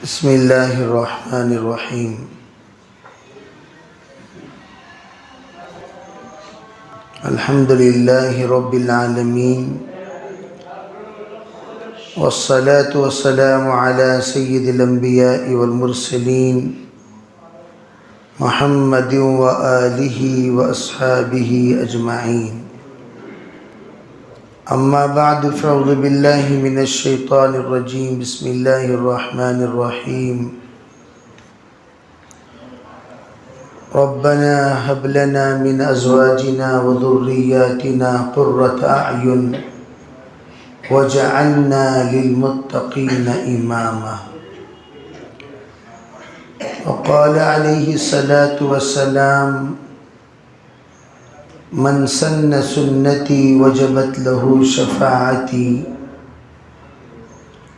بسم اللہ الرحمن الرحیم۔ الحمد للہ رب العالمین، والصلاة والسلام علی سید الانبیاء والمرسلین، محمد وآلہ واصحابہ اجمعین۔ اما بعد فاعوذ باللہ من الشیطان الرجیم، بسم اللہ الرحمن الرحیم۔ ربنا هب لنا من ازواجنا وذرياتنا قرة اعین واجعلنا للمتقین اماما۔ وقال علیہ الصلاة والسلام: من سن سنتی وجبت له شفاعتی۔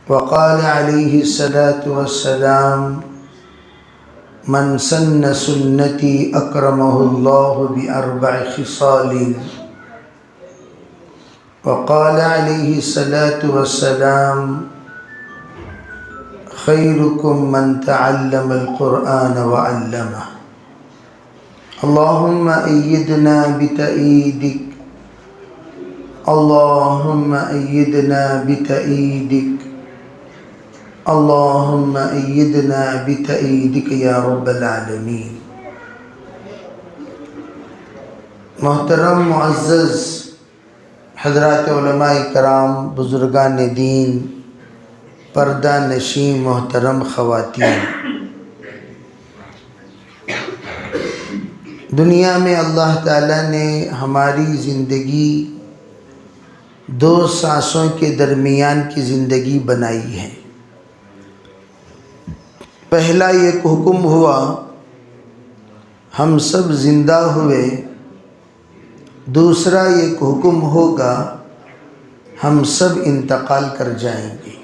وقال علیہ الصلاة والسلام: من سن سنتی اکرمہ اللہ باربع خصال۔ وقال علیہ الصلاة والسلام: خیرکم من تعلم القرآن وعلمہ۔ اللہم ایدنا بتأییدک، اللہم ایدنا بتأییدک، اللہم ایدنا بتأییدک یا رب العالمین۔ محترم معزز حضرات علماء کرام، بزرگان دین، پردہ نشین محترم خواتین، دنیا میں اللہ تعالیٰ نے ہماری زندگی دو سانسوں کے درمیان کی زندگی بنائی ہے۔ پہلا ایک حکم ہوا، ہم سب زندہ ہوئے۔ دوسرا ایک حکم ہوگا، ہم سب انتقال کر جائیں گے۔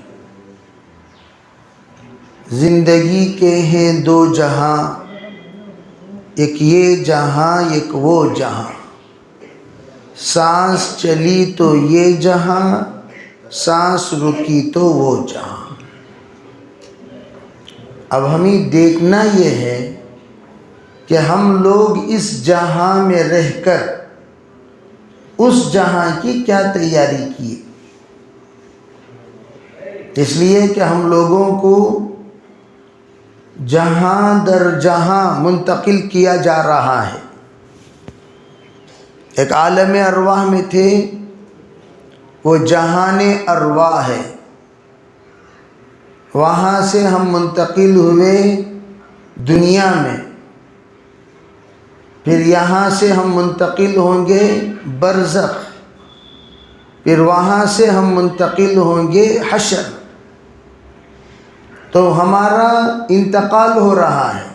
زندگی کے ہیں دو جہاں، ایک یہ جہاں ایک وہ جہاں۔ سانس چلی تو یہ جہاں، سانس رکی تو وہ جہاں۔ اب ہمیں دیکھنا یہ ہے کہ ہم لوگ اس جہاں میں رہ کر اس جہاں کی کیا تیاری کی۔ اس لیے کہ ہم لوگوں کو جہاں در جہاں منتقل کیا جا رہا ہے۔ ایک عالم ارواح میں تھے، وہ جہان ارواح ہے۔ وہاں سے ہم منتقل ہوئے دنیا میں، پھر یہاں سے ہم منتقل ہوں گے برزخ، پھر وہاں سے ہم منتقل ہوں گے حشر۔ تو ہمارا انتقال ہو رہا ہے۔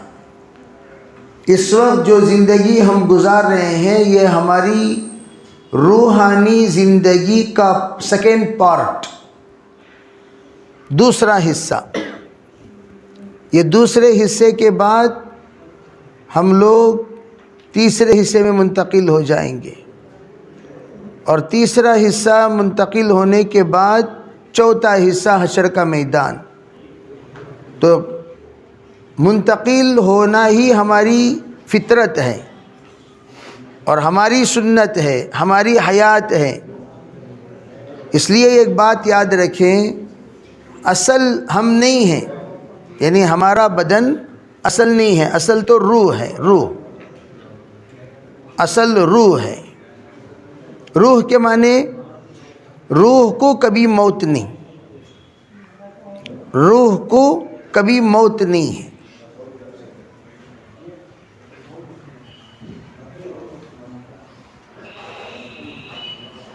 اس وقت جو زندگی ہم گزار رہے ہیں، یہ ہماری روحانی زندگی کا سیکنڈ پارٹ، دوسرا حصہ۔ یہ دوسرے حصے کے بعد ہم لوگ تیسرے حصے میں منتقل ہو جائیں گے، اور تیسرا حصہ منتقل ہونے کے بعد چوتھا حصہ حشر کا میدان۔ تو منتقل ہونا ہی ہماری فطرت ہے اور ہماری سنت ہے، ہماری حیات ہے۔ اس لیے ایک بات یاد رکھیں، اصل ہم نہیں ہیں، یعنی ہمارا بدن اصل نہیں ہے، اصل تو روح ہے۔ روح اصل روح ہے۔ روح کے معنی روح کو کبھی موت نہیں، روح کو کبھی موت نہیں ہے۔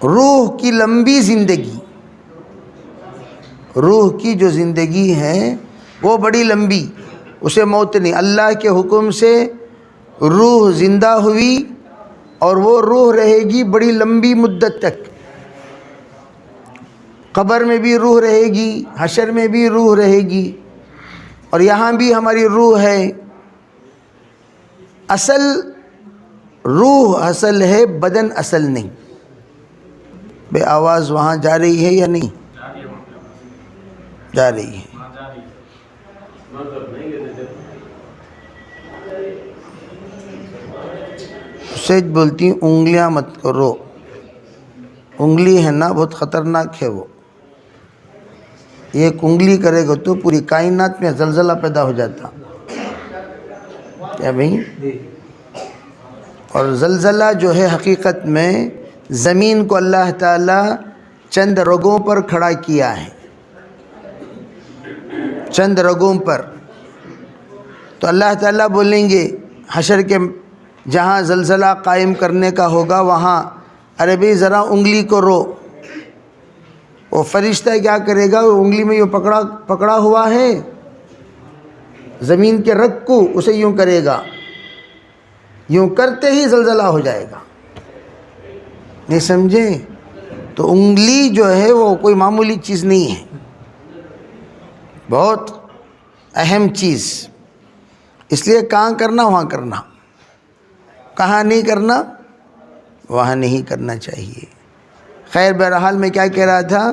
روح کی لمبی زندگی، روح کی جو زندگی ہے وہ بڑی لمبی، اسے موت نہیں۔ اللہ کے حکم سے روح زندہ ہوئی اور وہ روح رہے گی بڑی لمبی مدت تک۔ قبر میں بھی روح رہے گی، حشر میں بھی روح رہے گی، اور یہاں بھی ہماری روح ہے۔ اصل روح اصل ہے، بدن اصل نہیں۔ بے آواز وہاں جا رہی ہے یا نہیں؟ جا رہی ہے۔ سیج بولتی ہیں انگلیاں مت کرو، انگلی ہے نا بہت خطرناک ہے وہ، ایک انگلی کرے گا تو پوری کائنات میں زلزلہ پیدا ہو جاتا کیا بھئی؟ اور زلزلہ جو ہے حقیقت میں زمین کو اللہ تعالیٰ چند رگوں پر کھڑا کیا ہے، چند رگوں پر. تو اللہ تعالیٰ بولیں گے حشر کے جہاں زلزلہ قائم کرنے کا ہوگا وہاں ارے بھئی ذرا انگلی کو رو. وہ فرشتہ کیا کرے گا؟ وہ انگلی میں یوں پکڑا ہوا ہے زمین کے رگ کو، اسے یوں کرے گا، یوں کرتے ہی زلزلہ ہو جائے گا. نہیں سمجھے؟ تو انگلی جو ہے وہ کوئی معمولی چیز نہیں ہے، بہت اہم چیز. اس لیے کہاں کرنا وہاں کرنا، کہاں نہیں کرنا وہاں نہیں کرنا چاہیے. خیر بہرحال میں کیا کہہ رہا تھا؟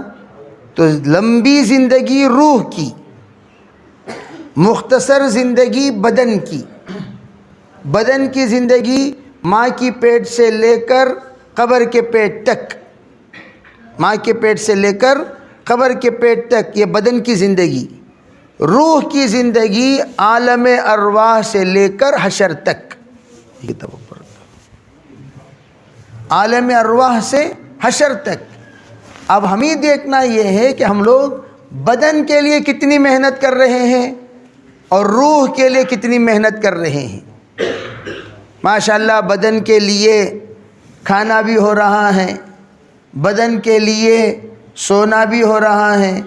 تو لمبی زندگی روح کی، مختصر زندگی بدن کی. بدن کی زندگی ماں کی پیٹ سے لے کر قبر کے پیٹ تک، ماں کے پیٹ سے لے کر قبر کے پیٹ تک، یہ بدن کی زندگی. روح کی زندگی عالم ارواح سے لے کر حشر تک، عالم ارواح سے حشر تک. اب ہمیں دیکھنا یہ ہے کہ ہم لوگ بدن کے لیے کتنی محنت کر رہے ہیں اور روح کے لیے کتنی محنت کر رہے ہیں. ماشاءاللہ بدن کے لیے کھانا بھی ہو رہا ہے، بدن کے لیے سونا بھی ہو رہا ہے،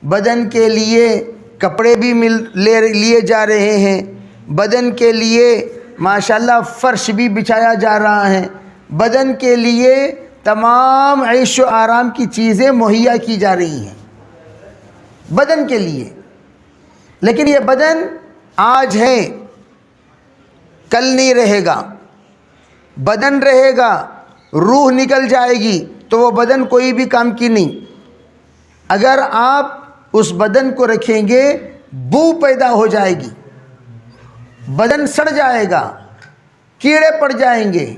بدن کے لیے کپڑے بھی لیے جا رہے ہیں، بدن کے لیے ماشاءاللہ فرش بھی بچھایا جا رہا ہے، بدن کے لیے تمام عیش و آرام کی چیزیں مہیا کی جا رہی ہیں بدن کے لیے. لیکن یہ بدن آج ہے، کل نہیں رہے گا. بدن رہے گا، روح نکل جائے گی تو وہ بدن کوئی بھی کام کی نہیں. اگر آپ اس بدن کو رکھیں گے بو پیدا ہو جائے گی، بدن سڑ جائے گا، کیڑے پڑ جائیں گے،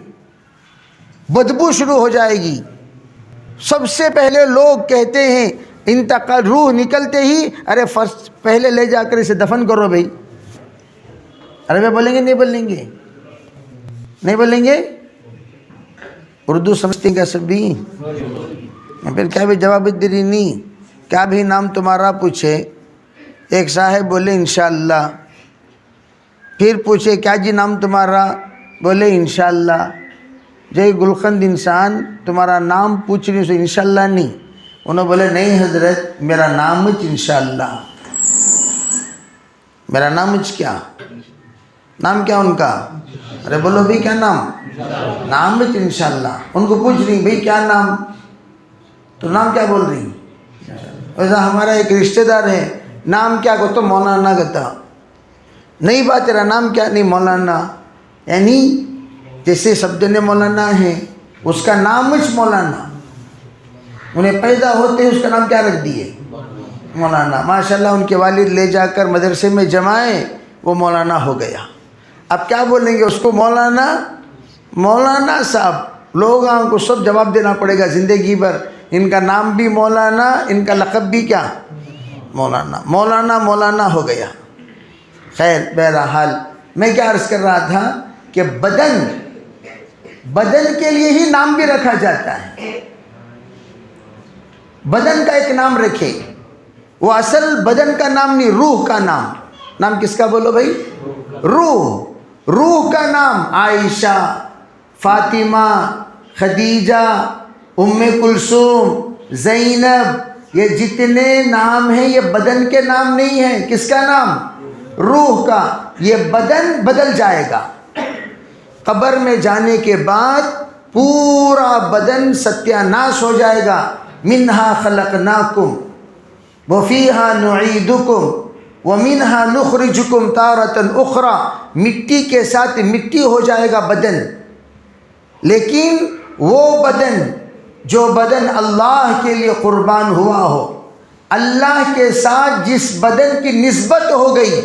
بدبو شروع ہو جائے گی. سب سے پہلے لوگ کہتے ہیں انتقال، روح نکلتے ہی ارے فرسٹ پہلے لے جا کر اسے دفن کرو بھائی. ارے میں بولیں گے نہیں بولیں گے؟ نہیں بولیں گے؟ اردو سمجھتے ہیں کیا سب بھی؟ پھر کیا بھی جواب دے رہی نہیں. کیا بھی نام تمہارا پوچھے، ایک صاحب بولے انشاءاللہ. پھر پوچھے کیا جی نام تمہارا؟ بولے انشاءاللہ. جے گلخند انسان تمہارا نام پوچھ رہی سے انشاءاللہ نہیں. انہوں بولے نہیں حضرت میرا نام انشاءاللہ. میرا نام کیا؟ نام کیا ان کا؟ ارے بولو بھئی کیا نام؟ نام انشاءاللہ. ان کو پوچھ رہی بھئی کیا نام؟ تو نام کیا بول رہی؟ ویسا ہمارا ایک رشتہ دار ہے، نام کیا کو تو مولانا کہتا. نہیں بات تیرا نام کیا؟ نہیں مولانا. یعنی جیسے سب نے مولانا ہے اس کا نام مولانا. انہیں پیدا ہوتے اس کا نام کیا رکھ دیے؟ مولانا. ماشاءاللہ ان کے والد لے جا کر مدرسے میں جمائے، وہ مولانا ہو گیا. اب کیا بولیں گے اس کو؟ مولانا. مولانا صاحب لوگوں کو سب جواب دینا پڑے گا زندگی بھر. ان کا نام بھی مولانا، ان کا لقب بھی کیا؟ مولانا. مولانا مولانا ہو گیا. خیر بہرحال میں کیا عرض کر رہا تھا کہ بدن کے لیے ہی نام بھی رکھا جاتا ہے. بدن کا ایک نام رکھے، وہ اصل بدن کا نام نہیں، روح کا نام. نام کس کا بولو بھائی؟ روح. روح کا نام عائشہ، فاطمہ، خدیجہ، ام کلثوم، زینب، یہ جتنے نام ہیں یہ بدن کے نام نہیں ہیں. کس کا نام؟ روح کا. یہ بدن بدل جائے گا. قبر میں جانے کے بعد پورا بدن ستیہ ناش ہو جائے گا. منہا خلقناکم وفیہا نعیدکم ومنہا نخرجکم تارۃ اخری. مٹی کے ساتھ مٹی ہو جائے گا بدن. لیکن وہ بدن جو بدن اللہ کے لیے قربان ہوا ہو، اللہ کے ساتھ جس بدن کی نسبت ہو گئی،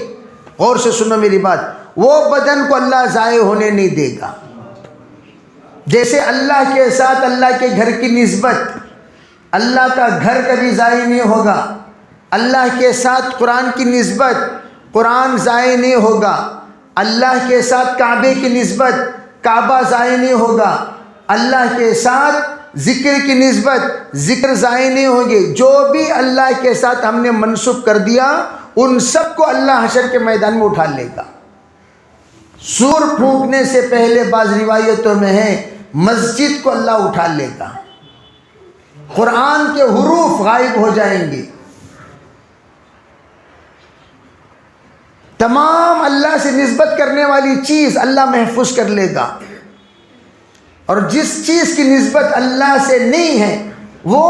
غور سے سنو میری بات، وہ بدن کو اللہ ضائع ہونے نہیں دے گا۔ جیسے اللہ کے ساتھ اللہ کے گھر کی نسبت، اللہ کا گھر کبھی ضائع نہیں ہوگا۔ اللہ کے ساتھ قرآن کی نسبت، قرآن ضائع نہیں ہوگا۔ اللہ کے ساتھ کعبے کی نسبت، کعبہ ضائع نہیں ہوگا۔ اللہ کے ساتھ ذکر کی نسبت، ذکر ضائع نہیں ہوگی۔ جو بھی اللہ کے ساتھ ہم نے منسوب کر دیا، ان سب کو اللہ حشر کے میدان میں اٹھا لے گا۔ سور پھونکنے سے پہلے بعض روایتوں میں ہے مسجد کو اللہ اٹھا لے گا، قرآن کے حروف غائب ہو جائیں گے، تمام اللہ سے نسبت کرنے والی چیز اللہ محفوظ کر لے گا، اور جس چیز کی نسبت اللہ سے نہیں ہے وہ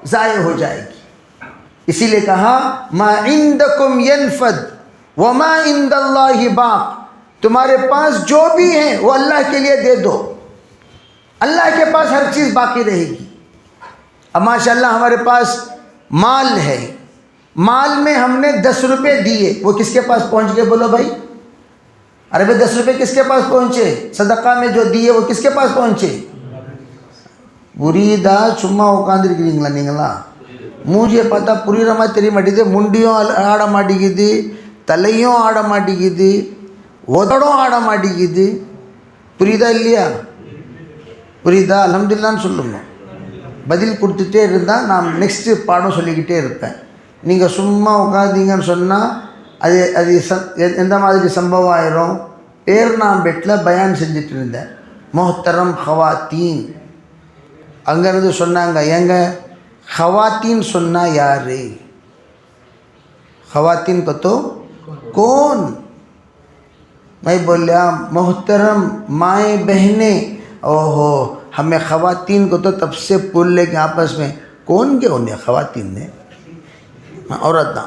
ضائع ہو جائے گی۔ اسی لیے کہا ما عندکم ینفد وما عند اللہ باق، تمہارے پاس جو بھی ہے وہ اللہ کے لیے دے دو، اللہ کے پاس ہر چیز باقی رہے گی۔ اب ماشاءاللہ ہمارے پاس مال ہے، مال میں ہم نے 10 روپے دیے، وہ کس کے پاس پہنچ گئے؟ بولو بھائی، ارے بھائی 10 روپے کس کے پاس پہنچے؟ صدقہ میں جو دیے وہ کس کے پاس پہنچے؟ بریدہ چما اوکاندر گرینگلا نینگلا، مجھے پتا پوری رما تیری مٹی دے، منڈیوں آڑ ماٹی کی دی، تلیوں آڑ ماٹی کی دی، وطڑوں آڑ ماٹی کی دی، پریدہ لیا پریدہ الحمدللہ سلوں பதில் கொடுத்துட்டே இருந்தால் நாம் நெக்ஸ்ட்டு பாடம் சொல்லிக்கிட்டே இருப்பேன். நீங்கள் சும்மா உட்காந்தீங்கன்னு சொன்னால் அது எந்த மாதிரி சம்பவம் ஆயிரும்? பேர்னாம்பேட்டில் பயான் செஞ்சுட்டு இருந்தேன், மொஹ்தரம் ஹவாத்தீன். அங்கேருந்து சொன்னாங்க, ஏங்க ஹவாத்தீன் சொன்னால் யார்? خواتین کو تو کون؟ میں بولیا محترم مائیں بہنیں، اوہو ہمیں خواتین کو تو تب سے پول لے کے آپس میں کون گے انہیں خواتین نے، عورت نہ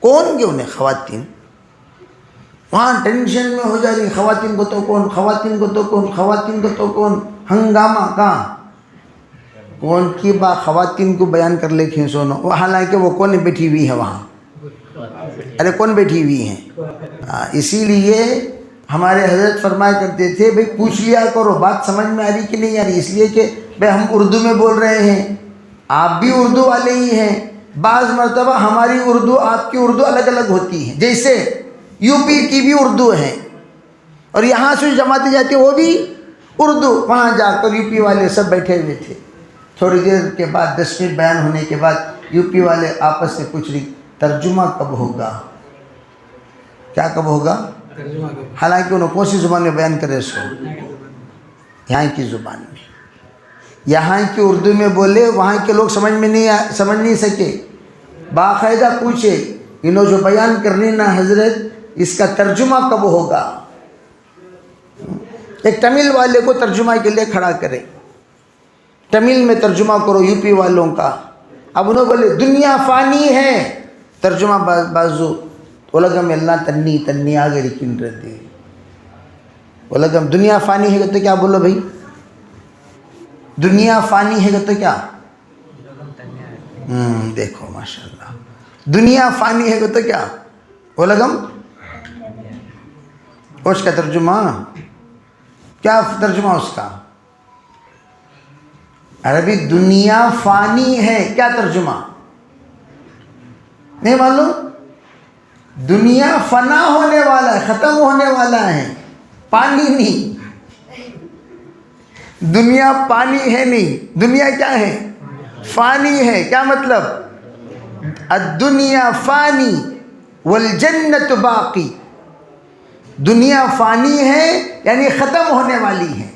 کون گے انہیں خواتین، وہاں ٹینشن میں ہو جا رہی خواتین کو تو کون، خواتین کو تو کون، خواتین کو تو کون، ہنگامہ کہاں کون کی با خواتین کو بیان کر لے کھیں سونو، وہ حالانکہ وہ کون بیٹھی ہوئی ہے وہاں، ارے کون بیٹھی ہوئی ہیں؟ اسی لیے ہمارے حضرت فرمایا کرتے تھے بھئی پوچھ لیا کرو بات سمجھ میں آ رہی کہ نہیں آ رہی، اس لیے کہ بھئی ہم اردو میں بول رہے ہیں، آپ بھی اردو والے ہی ہیں، بعض مرتبہ ہماری اردو آپ کی اردو الگ الگ ہوتی ہے، جیسے یو پی کی بھی اردو ہے اور یہاں سے جماعتیں جاتی ہیں وہ بھی اردو، وہاں جا کر یو پی والے سب بیٹھے ہوئے تھے، تھوڑی دیر کے بعد 10 منٹ بیان ہونے کے بعد یو پی والے آپس میں پوچھ رہی ترجمہ کب ہوگا، کیا کب ہوگا؟ حالانکہ انہوں کون سی زبان میں بیان کرے سو، یہاں کی زبان میں، یہاں کی اردو میں بولے، وہاں کے لوگ سمجھ نہیں سکے، باقاعدہ پوچھے انہوں جو بیان کرنی نا حضرت اس کا ترجمہ کب ہوگا؟ ایک تمل والے کو ترجمہ کے لیے کھڑا کرے، تمل میں ترجمہ کرو یو پی والوں کا، اب انہوں بولے دنیا فانی ہے، ترجمہ بازو اولگم اللہ تنی تنی آگے رکن رہتی، اولگم دنیا فانی ہے تو کیا بولو بھائی، دنیا فانی ہے تو کیا، دیکھو ماشاءاللہ دنیا فانی ہے تو کیا اولگم، اس کا ترجمہ کیا، ترجمہ اس کا عربی دنیا فانی ہے، کیا ترجمہ نہیں معلوم؟ دنیا فنا ہونے والا ہے، ختم ہونے والا ہے، پانی نہیں، دنیا پانی ہے نہیں، دنیا کیا ہے؟ فانی ہے، کیا مطلب؟ الدنیا فانی والجنت باقی، دنیا فانی ہے یعنی ختم ہونے والی ہے،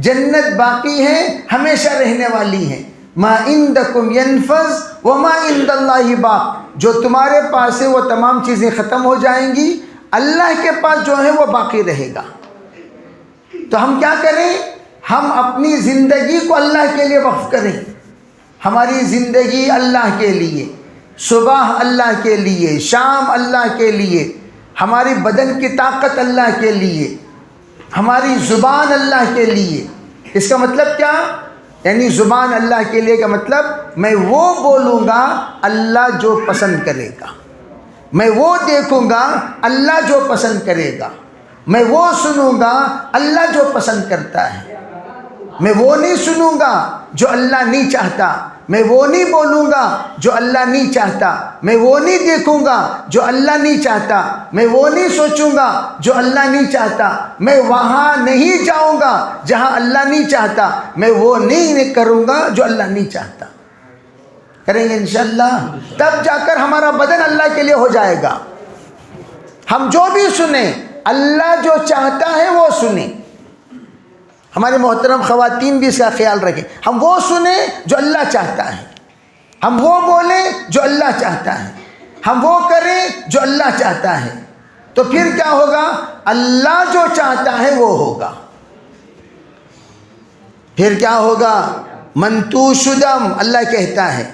جنت باقی ہے ہمیشہ رہنے والی ہے، ما عندکم ینفذ وما عند اللہ باق، جو تمہارے پاس ہے وہ تمام چیزیں ختم ہو جائیں گی، اللہ کے پاس جو ہے وہ باقی رہے گا۔ تو ہم کیا کریں؟ ہم اپنی زندگی کو اللہ کے لیے وقف کریں، ہماری زندگی اللہ کے لیے، صبح اللہ کے لیے، شام اللہ کے لیے، ہماری بدن کی طاقت اللہ کے لیے، ہماری زبان اللہ کے لیے۔ اس کا مطلب کیا؟ یعنی زبان اللہ کے لیے کا مطلب میں وہ بولوں گا اللہ جو پسند کرے گا، میں وہ دیکھوں گا اللہ جو پسند کرے گا، میں وہ سنوں گا اللہ جو پسند کرتا ہے، میں وہ نہیں سنوں گا جو اللہ نہیں چاہتا، میں وہ نہیں بولوں گا جو اللہ نہیں چاہتا، میں وہ نہیں دیکھوں گا جو اللہ نہیں چاہتا، میں وہ نہیں سوچوں گا جو اللہ نہیں چاہتا، میں وہاں نہیں جاؤں گا جہاں اللہ نہیں چاہتا، میں وہ نہیں کروں گا جو اللہ نہیں چاہتا۔ کریں گے انشاءاللہ، تب جا کر ہمارا بدن اللہ کے لیے ہو جائے گا۔ ہم جو بھی سنیں اللہ جو چاہتا ہے وہ سنیں۔ ہمارے محترم خواتین بھی اس کا خیال رکھیں، ہم وہ سنیں جو اللہ چاہتا ہے، ہم وہ بولیں جو اللہ چاہتا ہے، ہم وہ کریں جو اللہ چاہتا ہے، تو پھر کیا ہوگا؟ اللہ جو چاہتا ہے وہ ہوگا۔ پھر کیا ہوگا؟ منتو شدم، اللہ کہتا ہے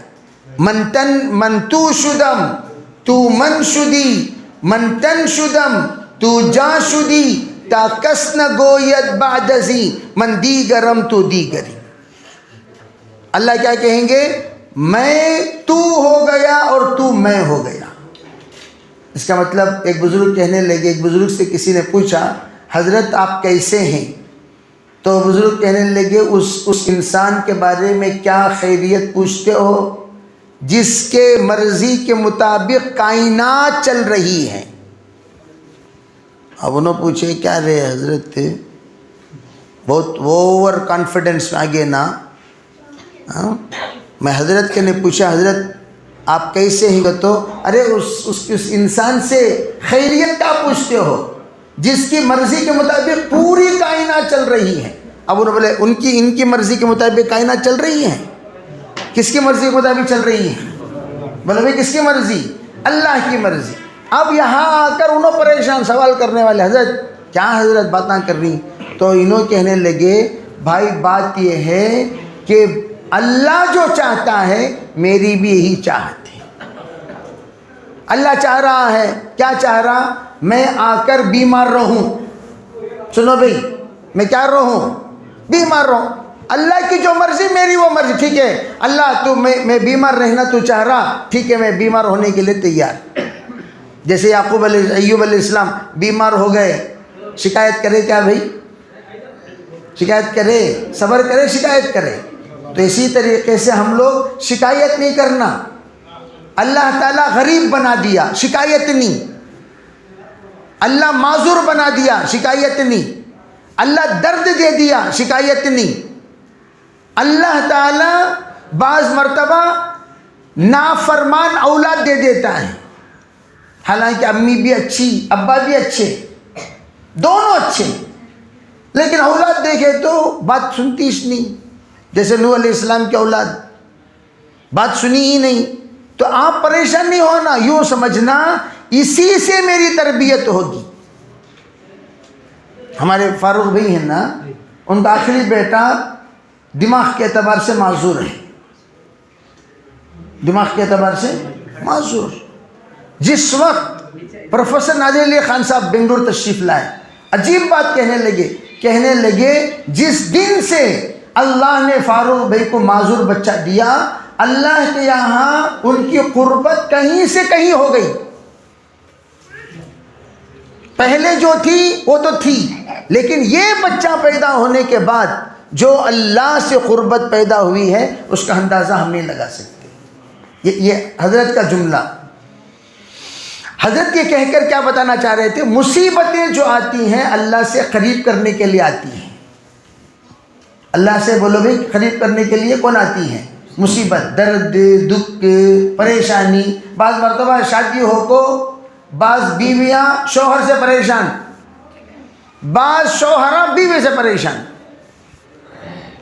منتو شدم تو من شدی، منتن شدم تو جا شدی، تا کس نہ گوید بعد ازی من دیگرم تو دیگری۔ اللہ کیا کہیں گے؟ میں تو ہو گیا اور تو میں ہو گیا۔ اس کا مطلب ایک بزرگ کہنے لگے، ایک بزرگ سے کسی نے پوچھا حضرت آپ کیسے ہیں؟ تو بزرگ کہنے لگے اس انسان کے بارے میں کیا خیریت پوچھتے ہو جس کے مرضی کے مطابق کائنات چل رہی ہے۔ اب انہوں پوچھے کیا رہے حضرت، بہت اوور کانفیڈنس میں آگے نا۔ میں حضرت کے نے پوچھا حضرت آپ کیسے ہیں؟ تو ارے اس انسان سے خیریت کیا پوچھتے ہو جس کی مرضی کے مطابق پوری کائنات چل رہی ہے۔ اب انہوں بولے ان کی مرضی کے مطابق کائنات چل رہی ہے؟ کس کی مرضی کے مطابق چل رہی ہے؟ بولے بھائی کس کی مرضی؟ اللہ کی مرضی۔ اب یہاں آ کر انہوں پریشان سوال کرنے والے حضرت کیا حضرت باتاں کر رہی، تو انہوں کہنے لگے بھائی بات یہ ہے کہ اللہ جو چاہتا ہے میری بھی یہی چاہت ہے۔ اللہ چاہ رہا ہے، کیا چاہ رہا؟ میں آ کر بیمار رہوں۔ سنو بھائی، میں کیا رہوں؟ بیمار رہوں۔ اللہ کی جو مرضی میری وہ مرضی، ٹھیک ہے اللہ تو میں بیمار رہنا تو چاہ رہا، ٹھیک ہے میں بیمار ہونے کے لیے تیار۔ جیسے ایوب علیہ السلام بیمار ہو گئے، شکایت کرے کیا بھائی؟ شکایت کرے؟ صبر کرے شکایت کرے؟ تو اسی طریقے سے ہم لوگ شکایت نہیں کرنا۔ اللہ تعالیٰ غریب بنا دیا، شکایت نہیں۔ اللہ معذور بنا دیا، شکایت نہیں۔ اللہ درد دے دیا، شکایت نہیں۔ اللہ تعالیٰ بعض مرتبہ نافرمان اولاد دے دیتا ہے، حالانکہ امی بھی اچھی ابا بھی اچھے، دونوں اچھے، لیکن اولاد دیکھے تو بات سنتی ہی نہیں۔ جیسے نوح علیہ السلام کی اولاد بات سنی ہی نہیں، تو آپ پریشان نہیں ہونا، یوں سمجھنا اسی سے میری تربیت ہوگی۔ ہمارے فاروق بھائی ہیں نا، ان کا آخری بیٹا دماغ کے اعتبار سے معذور ہے، دماغ کے اعتبار سے معذور۔ جس وقت پروفیسر نادر علی خان صاحب بنگلور تشریف لائے، عجیب بات کہنے لگے جس دن سے اللہ نے فاروق بھائی کو معذور بچہ دیا، اللہ کے یہاں ان کی قربت کہیں سے کہیں ہو گئی۔ پہلے جو تھی وہ تو تھی، لیکن یہ بچہ پیدا ہونے کے بعد جو اللہ سے قربت پیدا ہوئی ہے اس کا اندازہ ہم نہیں لگا سکتے۔ یہ حضرت کا جملہ، حضرت یہ کہہ کر کیا بتانا چاہ رہے تھے؟ مصیبتیں جو آتی ہیں اللہ سے قریب کرنے کے لیے آتی ہیں۔ اللہ سے بولو بھائی قریب کرنے کے لیے کون آتی ہے؟ مصیبت، درد، دکھ، پریشانی۔ بعض مرتبہ شادی ہو کو بعض بیویاں شوہر سے پریشان، بعض شوہراں بیوی سے پریشان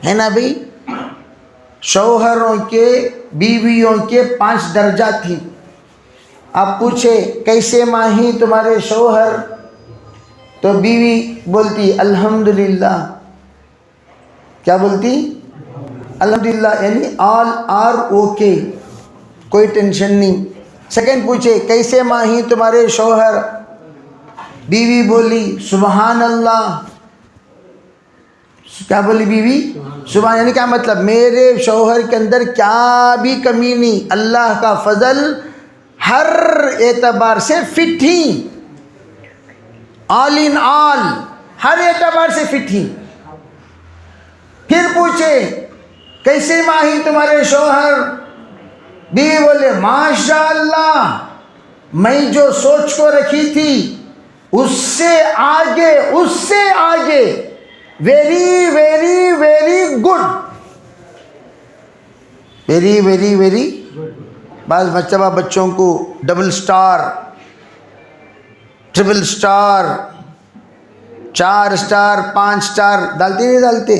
ہے نا بھائی۔ شوہروں کے بیویوں کے 5 درجات تھیں۔ آپ پوچھے کیسے ماہی تمہارے شوہر، تو بیوی بولتی الحمدللہ۔ کیا بولتی؟ الحمدللہ، یعنی آل آر اوکے، کوئی ٹینشن نہیں۔ سیکنڈ پوچھے کیسے ماہی تمہارے شوہر، بیوی بولی سبحان اللہ، کیا بولی بیوی؟ سبحان، یعنی کیا مطلب؟ میرے شوہر کے اندر کیا بھی کمی نہیں، اللہ کا فضل ہر اعتبار سے فٹ ہی، آل ان آل، ہر اعتبار سے فٹ ہی۔ پھر پوچھے کیسے ماہی تمہارے شوہر؟ بیوی بولے ماشاءاللہ، میں جو سوچ کو رکھی تھی اس سے آگے، اس سے آگے، very very very good, very very very. بعض بچوں کو double star, triple star, 4 star, 5 star ڈالتے نہیں ڈالتے؟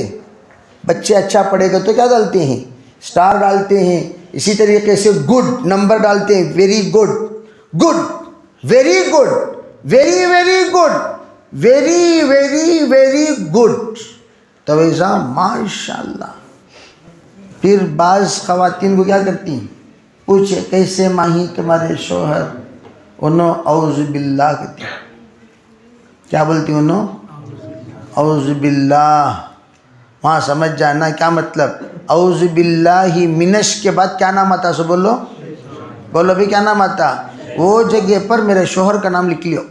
بچے اچھا پڑھے گا تو کیا ڈالتے ہیں؟ سٹار ڈالتے ہیں۔ اسی طریقے سے گڈ نمبر ڈالتے ہیں، very good, good, very good, very very good, very very very good, تو ویسا ماشاءاللہ۔ پھر بعض خواتین کو کیا کرتی ہیں؟ پوچھے کیسے ماہی تمہارے شوہر؟ انہوں اعوذ باللہ کہتی ہیں۔ کیا بولتی ہیں انہوں؟ اعوذ باللہ۔ وہاں سمجھ جانا کیا مطلب، اعوذ باللہ منش کے بعد کیا نام آتا؟ سو بولو، بولو بھی کیا نام آتا؟ وہ جگہ پر میرے شوہر کا نام لکھ لیو۔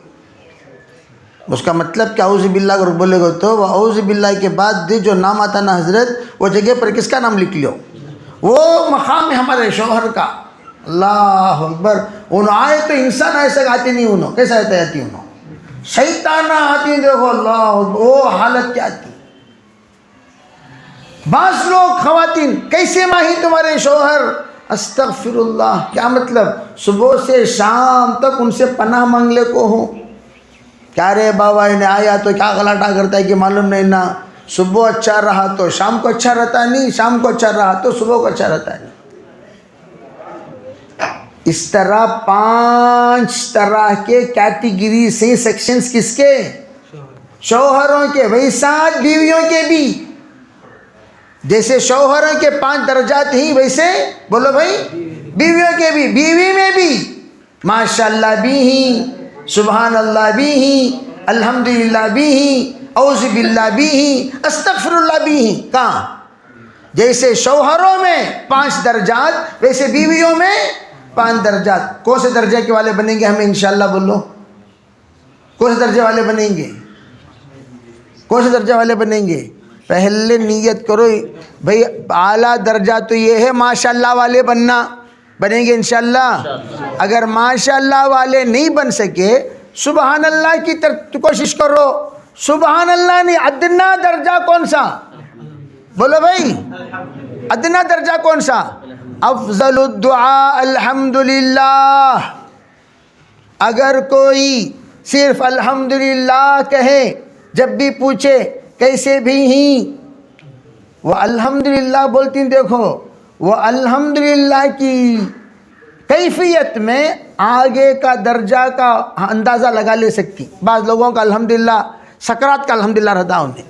اس کا مطلب کہ اعوذ باللہ اگر بولے گا تو وہ اعوذ باللہ کے بعد جو نام آتا نا حضرت، وہ جگہ پر کس کا نام لکھ لیو؟ وہ مقام ہے ہمارے شوہر کا۔ اللہ اکبر۔ انہوں آئے تو انسان ایسا آتی نہیں، انہوں کیسا آتی؟ انہوں شیطانہ آتی، دیکھو اللہ وہ حالت کیا تھی۔ بعض لوگ خواتین کیسے ماہی تمہارے شوہر؟ استغفر اللہ، کیا مطلب؟ صبح سے شام تک ان سے پناہ مانگنے کو ہو۔ کیا رے بابا انہیں آیا تو کیا غلطہ کرتا ہے کہ معلوم نہیں نا، صبح اچھا رہا تو شام کو اچھا رہتا نہیں، شام کو اچھا رہا تو صبح کو اچھا رہتا نہیں۔ اس طرح 5 طرح کے کیٹیگری سے سیکشنز کس کے؟ شوہروں کے، ویسا بیویوں کے بھی۔ جیسے شوہروں کے 5 درجات ہی، ویسے بولو بھائی بیویوں کے بھی۔ بیوی میں بھی ماشاءاللہ بھی ہی، سبحان اللہ بھی ہی، الحمدللہ بھی ہی، اعوذ باللہ بھی ہی، استغفر اللہ بھی ہی۔ کہاں؟ جیسے شوہروں میں 5 درجات، ویسے بیویوں میں 5 درجات۔ کون سے درجے کے والے بنیں گے ہمیں انشاءاللہ؟ بولو کون سے درجے والے بنیں گے؟ کون سے درجے والے بنیں گے؟ پہلے نیت کرو بھئی، اعلیٰ درجہ تو یہ ہے ماشاءاللہ والے بننا، بنیں گے انشاءاللہ۔ اگر ماشاءاللہ والے نہیں بن سکے، سبحان اللہ کی طرف کوشش کرو۔ سبحان اللہ نہیں، ادنا درجہ کون سا؟ بولو بھائی ادنا درجہ کون سا؟ افضل الدعاء الحمدللہ۔ اگر کوئی صرف الحمدللہ کہے، جب بھی پوچھے کیسے بھی ہی، وہ الحمدللہ بولتی ہیں، دیکھو وہ الحمدللہ کی کیفیت میں آگے کا درجہ کا اندازہ لگا لے سکتی۔ بعض لوگوں کا الحمدللہ سکرات کا الحمدللہ رہتا انہیں،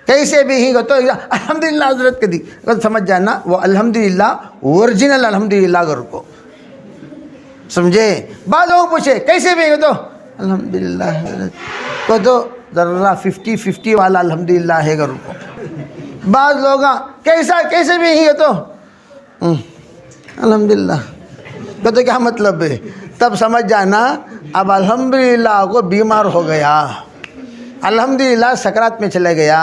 کیسے بھی ہی تو الحمدللہ حضرت کے دی، سمجھ جانا وہ الحمدللہ اوریجنل الحمدللہ گر کو سمجھے۔ بعض لوگوں پوچھے کیسے بھی ہی تو الحمدللہ حضرت کو تو ذرا 50-50 والا الحمدللہ ہے گر کو۔ بعض لوگ کیسے بھی ہی تو الحمدللہ تو کیا مطلب ہے؟ تب سمجھ جانا اب الحمدللہ کو بیمار ہو گیا، الحمدللہ سکرات میں چلے گیا،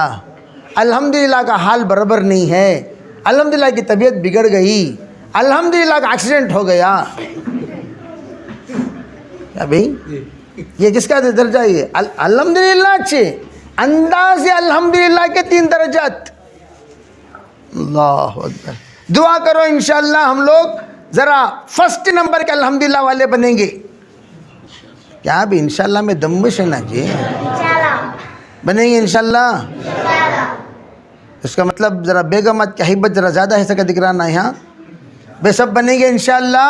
الحمدللہ کا حال برابر نہیں ہے، الحمدللہ کی طبیعت بگڑ گئی، الحمدللہ کا ایکسیڈنٹ ہو گیا۔ کیا بھئی یہ کس کا درجہ؟ یہ الحمدللہ اچھے انداز الحمدللہ کے 3 درجات۔ اللہ اکبر۔ دعا کرو انشاءاللہ ہم لوگ ذرا فرسٹ نمبر کے الحمدللہ والے بنیں گے۔ کیا بھی انشاءاللہ میں دمش ہے نا جی، بنیں گے انشاءاللہ۔ اس کا مطلب ذرا بیگمات کی حیبت ذرا زیادہ ہے سکا دکھ رہا نا یہاں، بے سب بنیں گے انشاءاللہ۔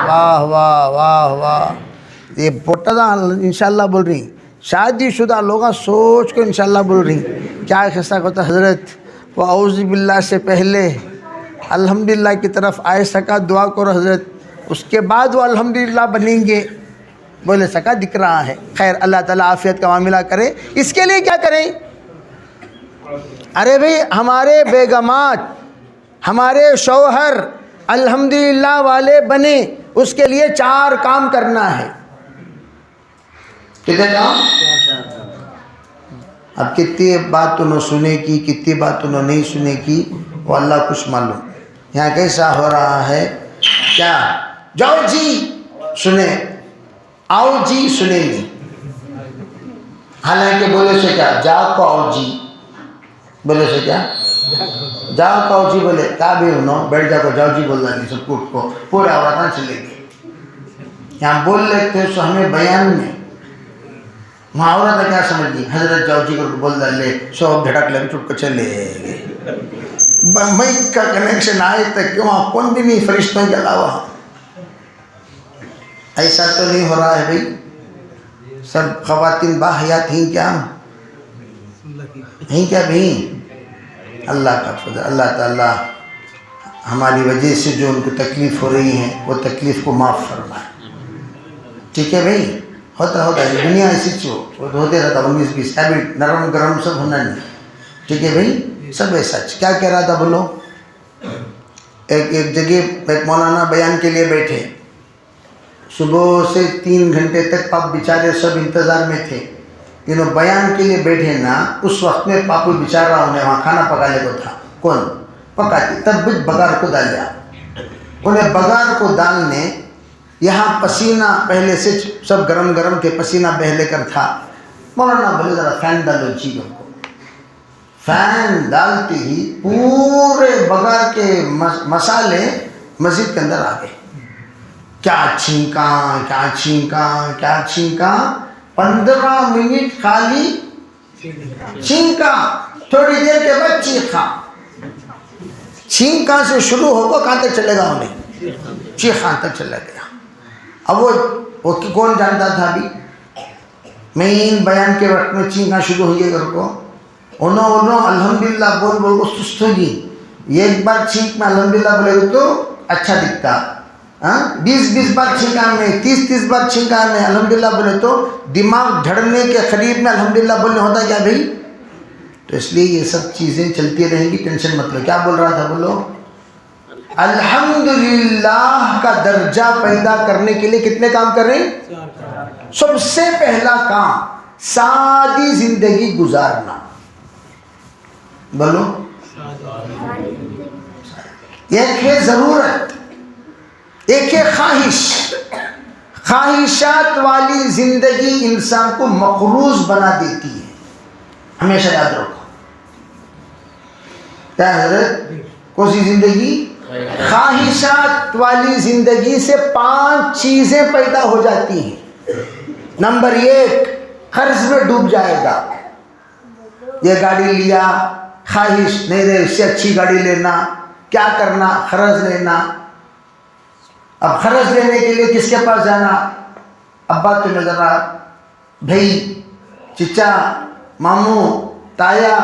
واہ واہ واہ واہ، یہ پوٹا انشاءاللہ بول رہی، شادی شدہ لوگاں سوچ کو انشاءاللہ بول رہی۔ کیا قصہ ہوتا حضرت؟ وہ اعوذ باللہ سے پہلے الحمدللہ کی طرف آئے سکا، دعا کرو حضرت، اس کے بعد وہ الحمدللہ بنیں گے، بولے سکا دکھ رہا ہے۔ خیر اللہ تعالیٰ عافیت کا معاملہ کرے۔ اس کے لیے کیا کریں؟ ارے بھئی ہمارے بیگمات، ہمارے شوہر الحمدللہ والے بنے، اس کے لیے 4 کام کرنا ہے. کتنے کام؟ اب کتنی بات انہوں سنے کی، کتنی بات انہوں نہیں سنے کی، وہ اللہ کچھ معلوم. یہاں کیسا ہو رہا ہے کیا؟ جاؤ جی سنیں، آؤ جی سنیں نہیں. حالانکہ بولے سے کیا؟ جاؤ کو آؤ جی، بولے سے کیا؟ جاؤ کو آؤ جی بولے کیا بھی انہوں بیٹھ جاؤ کو جاؤ جی بول رہا نہیں سب کو پورے عورتاں چلے گئے. یہاں بول لیتے سو ہمیں بیان میں محاورہ کیا سمجھ گئی؟ حضرت جاؤ جی کو بول ڈالے سو بھڑک لگے چٹ کو چلے گئے. مائک کا کنیکشن آئے تک کیوں آپ کون بھی نہیں فرشتوں کے علاوہ. ایسا تو نہیں ہو رہا ہے بھئی؟ سب خواتین باحیات ہیں کیا؟ ہیں کیا بھئی؟ اللہ کا فضل. اللہ تعالیٰ ہماری وجہ سے جو ان کو تکلیف ہو رہی ہے وہ تکلیف کو معاف فرمائے. ٹھیک ہے بھئی؟ ہوتا ہے دنیا ایسی چیز ہوتے رہتا 19-20 ہیبٹ نرم گرم سب ہونا نہیں. ٹھیک ہے بھئی؟ سب ایسا. کیا کہہ رہا تھا بولو؟ ایک جگہ ایک مولانا بیان کے لیے بیٹھے، صبح سے 3 گھنٹے تک پاپ بیچارے سب انتظار میں تھے. انہوں بیان کے لیے بیٹھے نا، اس وقت میں پاپو بیچارہ انہیں وہاں کھانا پکانے کو تھا. کون پکاتی؟ تب بھی بگار کو ڈال دیا. انہیں بگار کو ڈالنے یہاں پسینہ پہلے سے سب گرم گرم تھے، پسینہ بہلے کر تھا. مولانا بولے ذرا فین ڈالو جی. ان کو فین ڈالتے ہی پورے بگار کے مسالے مسجد کے اندر آ گئے. کیا چھینکاں کیا چھینکاں کیا چھینکاں. 15 منٹ خالی چھینکاں، تھوڑی دیر کے بعد چیخاں. چھینکاں سے شروع ہو کو کہاں تک چلے گا؟ انہیں چیخاں تک چلا گیا. اب وہ کون جانتا تھا؟ ابھی مین بیان کے وقت میں چھینکاں شروع ہوئی گھر کو. انہوں الحمدللہ بول کو سست ہوگی. ایک بار چھینک میں الحمدللہ بولے گا تو اچھا دکھتا. 20 بار چھینکا میں، 30 بار چھینکا میں الحمدللہ بولے تو دماغ جھڑنے کے قریب میں الحمدللہ بولنے ہوتا کیا بھئی؟ تو اس لیے یہ سب چیزیں چلتی رہیں گی، ٹینشن مت لو. کیا بول رہا تھا بولو؟ الحمدللہ کا درجہ پیدا کرنے کے لیے کتنے کام کر رہے ہیں؟ سب سے پہلا کام سادی زندگی گزارنا. بولو. ایک ہے ضرورت، ایک ہے خواہش. خواہشات والی زندگی انسان کو مقروض بنا دیتی ہے. ہمیشہ یاد رکھو. کیا حضرت؟ کون سی زندگی؟ خواہشات والی زندگی سے 5 چیزیں پیدا ہو جاتی ہیں. نمبر 1، قرض میں ڈوب جائے گا. یہ گاڑی لیا، خواہش نہیں رہے اس سے اچھی گاڑی لینا. کیا کرنا؟ قرض لینا. اب قرض لینے کے لیے کس کے پاس جانا؟ ابا تمہیں ذرا بھائی، چچا، ماموں، تایا،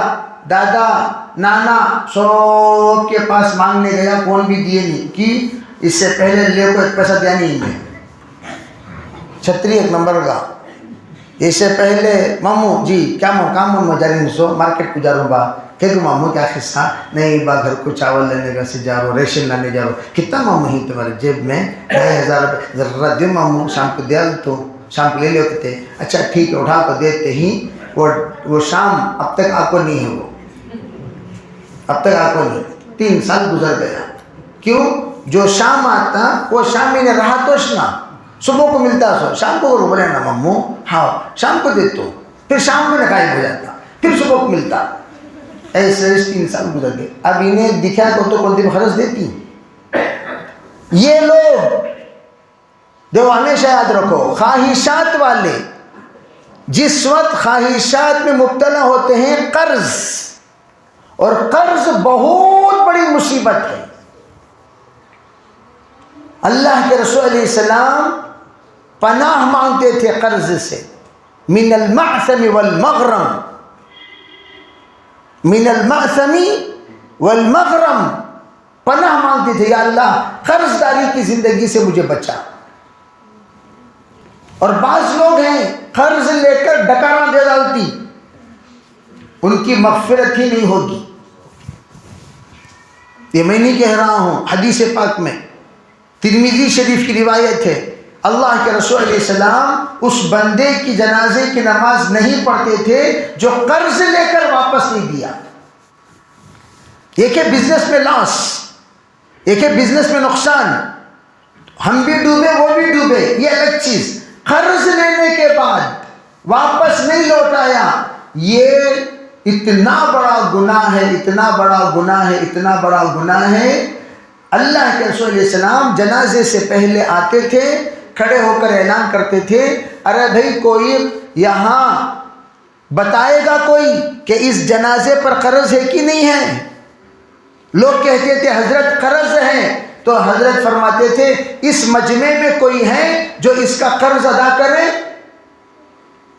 دادا، نانا سب کے پاس مانگنے گیا، کون بھی دیے نہیں. کہ اس سے پہلے لے کو 1 پیسہ دیا نہیں میں. چھتری 1 نمبر کا. اس سے پہلے ماموں جی کیا کام میں جا رہی سو مارکیٹ کو جا رہا ہوں با. کہ ماموں کیا قصہ؟ نہیں با گھر کو چاول لینے کا سے جا رہا ہوں، ریشن لانے جا رہا ہوں. کتنا ماموں ہی تمہارے جیب میں؟ 2,000 روپئے. ذرا دے ماموں، شام کو دیا تو شام کو لے لے ہوتے. اچھا ٹھیک ہے، اٹھا کو دیتے ہی وہ شام اب تک آپ کو نہیں ہے. وہ اب تک آپ کو نہیں. 3 سال گزر گیا. کیوں؟ جو شام آتا وہ شام میں نے رہا توش نا. صبح کو ملتا سو، شام کو بولے نا ماموں ہاں شام کو دیتا ہوں، پھر شام میں غائب ہو جاتا، پھر صبح کو ملتا. ایسے 3 سال گزر گئے. اب انہیں دکھا کو تو کون دن خرچ دیتی. یہ لوگ جو ہمیشہ یاد رکھو، خواہشات والے جس وقت خواہشات میں مبتلا ہوتے ہیں، قرض، اور قرض بہت بڑی مصیبت ہے. اللہ کے رسول علیہ السلام پناہ مانگتے تھے قرض سے. من المعثم والمغرم، من المعثم والمغرم. پناہ مانگتے تھے، یا اللہ قرض داری کی زندگی سے مجھے بچا. اور بعض لوگ ہیں قرض لے کر ڈکارا دے ڈالتی. ان کی مغفرت ہی نہیں ہوگی. یہ میں نہیں کہہ رہا ہوں، حدیث پاک میں ترمذی شریف کی روایت ہے، اللہ کے رسول علیہ السلام اس بندے کی جنازے کی نماز نہیں پڑھتے تھے جو قرض لے کر واپس نہیں دیا. ایک ہے بزنس میں لاس، ایک ہے بزنس میں نقصان، ہم بھی ڈوبے وہ بھی ڈوبے، یہ الگ چیز. قرض لینے کے بعد واپس نہیں لوٹایا، یہ اتنا بڑا گناہ ہے، اتنا بڑا گناہ ہے، اتنا بڑا گناہ ہے. اللہ کے رسول علیہ السلام جنازے سے پہلے آتے تھے، کھڑے ہو کر اعلان کرتے تھے، ارے بھائی کوئی یہاں بتائے گا کوئی کہ اس جنازے پر قرض ہے کہ نہیں ہے؟ لوگ کہتے تھے حضرت قرض ہے، تو حضرت فرماتے تھے اس مجمع میں کوئی ہے جو اس کا قرض ادا کرے؟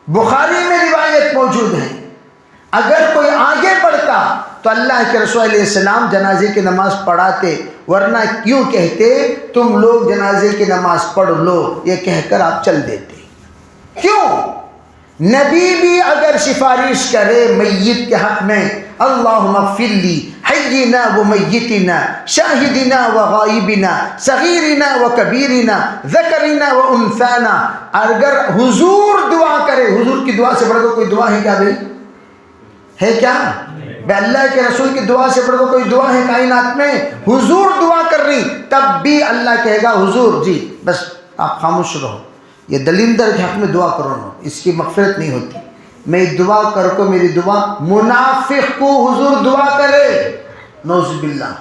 بخاری میں روایت موجود ہے. اگر کوئی آگے بڑھتا تو اللہ کے رسول علیہ السلام جنازے کی نماز پڑھاتے، ورنہ کیوں کہتے تم لوگ جنازے کی نماز پڑھ لو، یہ کہہ کر آپ چل دیتے. کیوں؟ نبی بھی اگر سفارش کرے میت کے حق میں، اللہم اغفر لی حینا و میتنا شاہدنا و غائبنا صغیرنا و کبیرنا ذکرنا و انثانا، اگر حضور دعا کرے، حضور کی دعا سے بڑھ کر کوئی دعا ہے کیا بھائی؟ ہے کیا؟ بے اللہ کے رسول کی دعا سے بڑھ کر کوئی دعا ہے کائنات میں؟ حضور دعا کر رہی، تب بھی اللہ کہے گا حضور جی بس آپ خاموش رہو، یہ دلیندر کے حق میں دعا کرو نا، اس کی مغفرت نہیں ہوتی. میں دعا کر کو میری دعا، منافق کو حضور دعا کرے، نعوذ باللہ.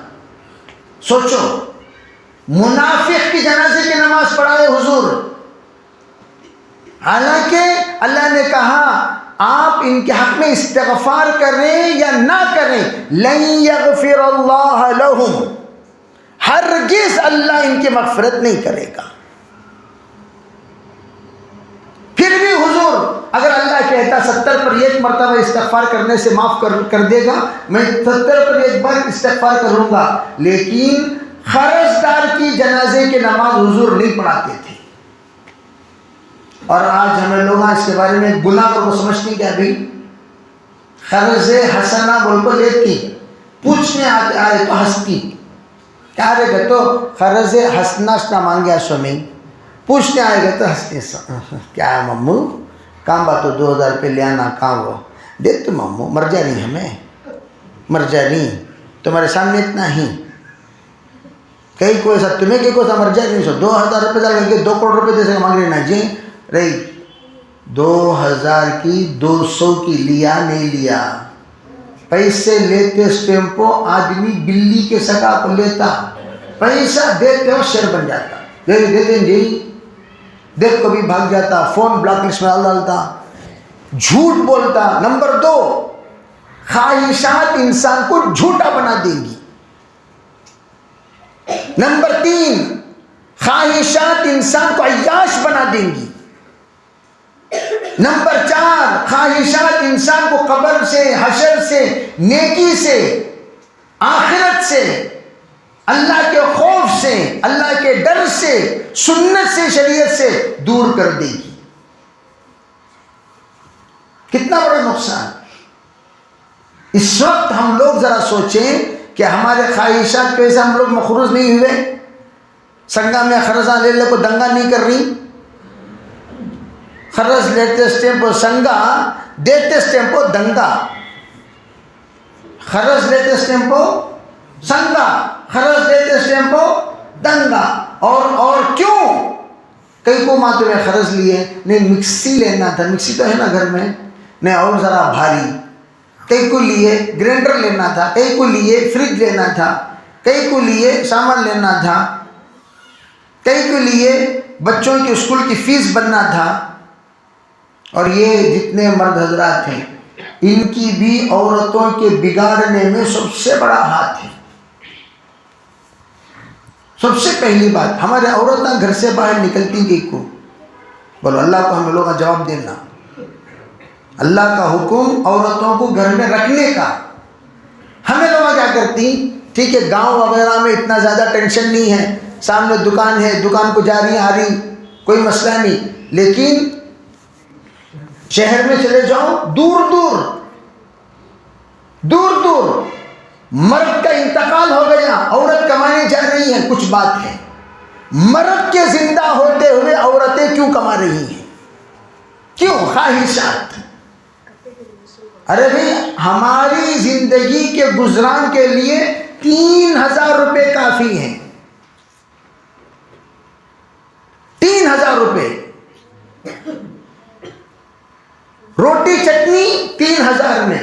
سوچو، منافق کی جنازے کی نماز پڑھائے حضور، حالانکہ اللہ نے کہا آپ ان کے حق میں استغفار کریں یا نہ کریں، لن یغفر اللہ لہم، ہرگز اللہ ان کی مغفرت نہیں کرے گا. پھر بھی حضور اگر اللہ کہتا 70 پر ایک مرتبہ استغفار کرنے سے معاف کر دے گا، میں 70 پر ایک بار استغفار کروں گا، لیکن قرض دار کی جنازے کی نماز حضور نہیں پڑھاتے تھے. اور آج ہمیں لوگ اس کے بارے میں گناہ کو سمجھتی کیا بھائی؟ قرض حسنہ بول کو لیتی، پوچھنے آئے تو ہنستی، کیا رہے گا تو قرض حسنہ مانگیا سو میں، پوچھنے آئے گا تو ہنستے سو، کیا ہے ممو کام باتو 2000 روپے لے آنا، کام وہ دے تو ممو مر جا رہی، ہمیں مر جا رہی تمہارے سامنے اتنا ہی، کئی کوئی ایسا تمہیں کہ کوئی سا مر جا رہی سو 2000 روپے ڈال کے 2 کروڑ روپے دے سے مانگ لینا جی رہی 2000 کی 200 کی لیا نہیں لیا. پیسے لیتے اسٹیمپو آدمی بلی کے سگا کو لیتا، پیسہ دیتے ہو شیر بن جاتا، دیتے جی دیکھ کبھی بھاگ جاتا، فون بلاک لسٹ میں ڈالتا، جھوٹ بولتا. نمبر 2، خواہشات انسان کو جھوٹا بنا دیں گی. نمبر 3، خواہشات انسان کو عیاش بنا دیں گی. نمبر 4، خواہشات انسان کو قبر سے، حشر سے، نیکی سے، آخرت سے، اللہ کے خوف سے، اللہ کے ڈر سے، سنت سے، شریعت سے دور کر دے گی. کتنا بڑا نقصان. اس وقت ہم لوگ ذرا سوچیں کہ ہمارے خواہشات کی وجہ سے ہم لوگ مخروض نہیں ہوئے. سنگا میں خرزہ لے لے کو دنگا نہیں کر رہی، خرز لیتے اسٹیمپو سنگا، دیتے اسٹیمپو دنگا. خرز لیتے اسٹیمپو سنگا، خرز لیتے اسٹیمپو دنگا. اور کیوں؟ کئی کو ماں تمہیں خرز لیے، نہیں مکسی لینا تھا، مکسی تو ہے نا گھر میں، نہیں اور ذرا بھاری. کئی کو لیے گرینڈر لینا تھا، کئی کو لیے فریج لینا تھا، کئی کو لیے سامان لینا تھا، کئی کو لیے بچوں کی اسکول کی فیس بننا تھا. اور یہ جتنے مرد حضرات ہیں ان کی بھی عورتوں کے بگاڑنے میں سب سے بڑا ہاتھ ہے. سب سے پہلی بات، ہمارے عورتیں گھر سے باہر نکلتی گئی کو بولو اللہ کو ہم لوگوں کا جواب دینا. اللہ کا حکم عورتوں کو گھر میں رکھنے کا. ہمیں لوگ کیا کرتی، ٹھیک ہے گاؤں وغیرہ میں اتنا زیادہ ٹینشن نہیں ہے، سامنے دکان ہے، دکان کو جا رہی آ رہی کوئی مسئلہ نہیں، لیکن شہر میں چلے جاؤ دور دور دور مرد کا انتقال ہو گیا، عورت کمانے جا رہی ہے، کچھ بات ہے، مرد کے زندہ ہوتے ہوئے عورتیں کیوں کما رہی ہیں؟ کیوں؟ خواہشات۔ ارے بھئی ہماری زندگی کے گزران کے لیے 3000 روپے کافی ہیں، 3000 روپے، روٹی چٹنی 3000 میں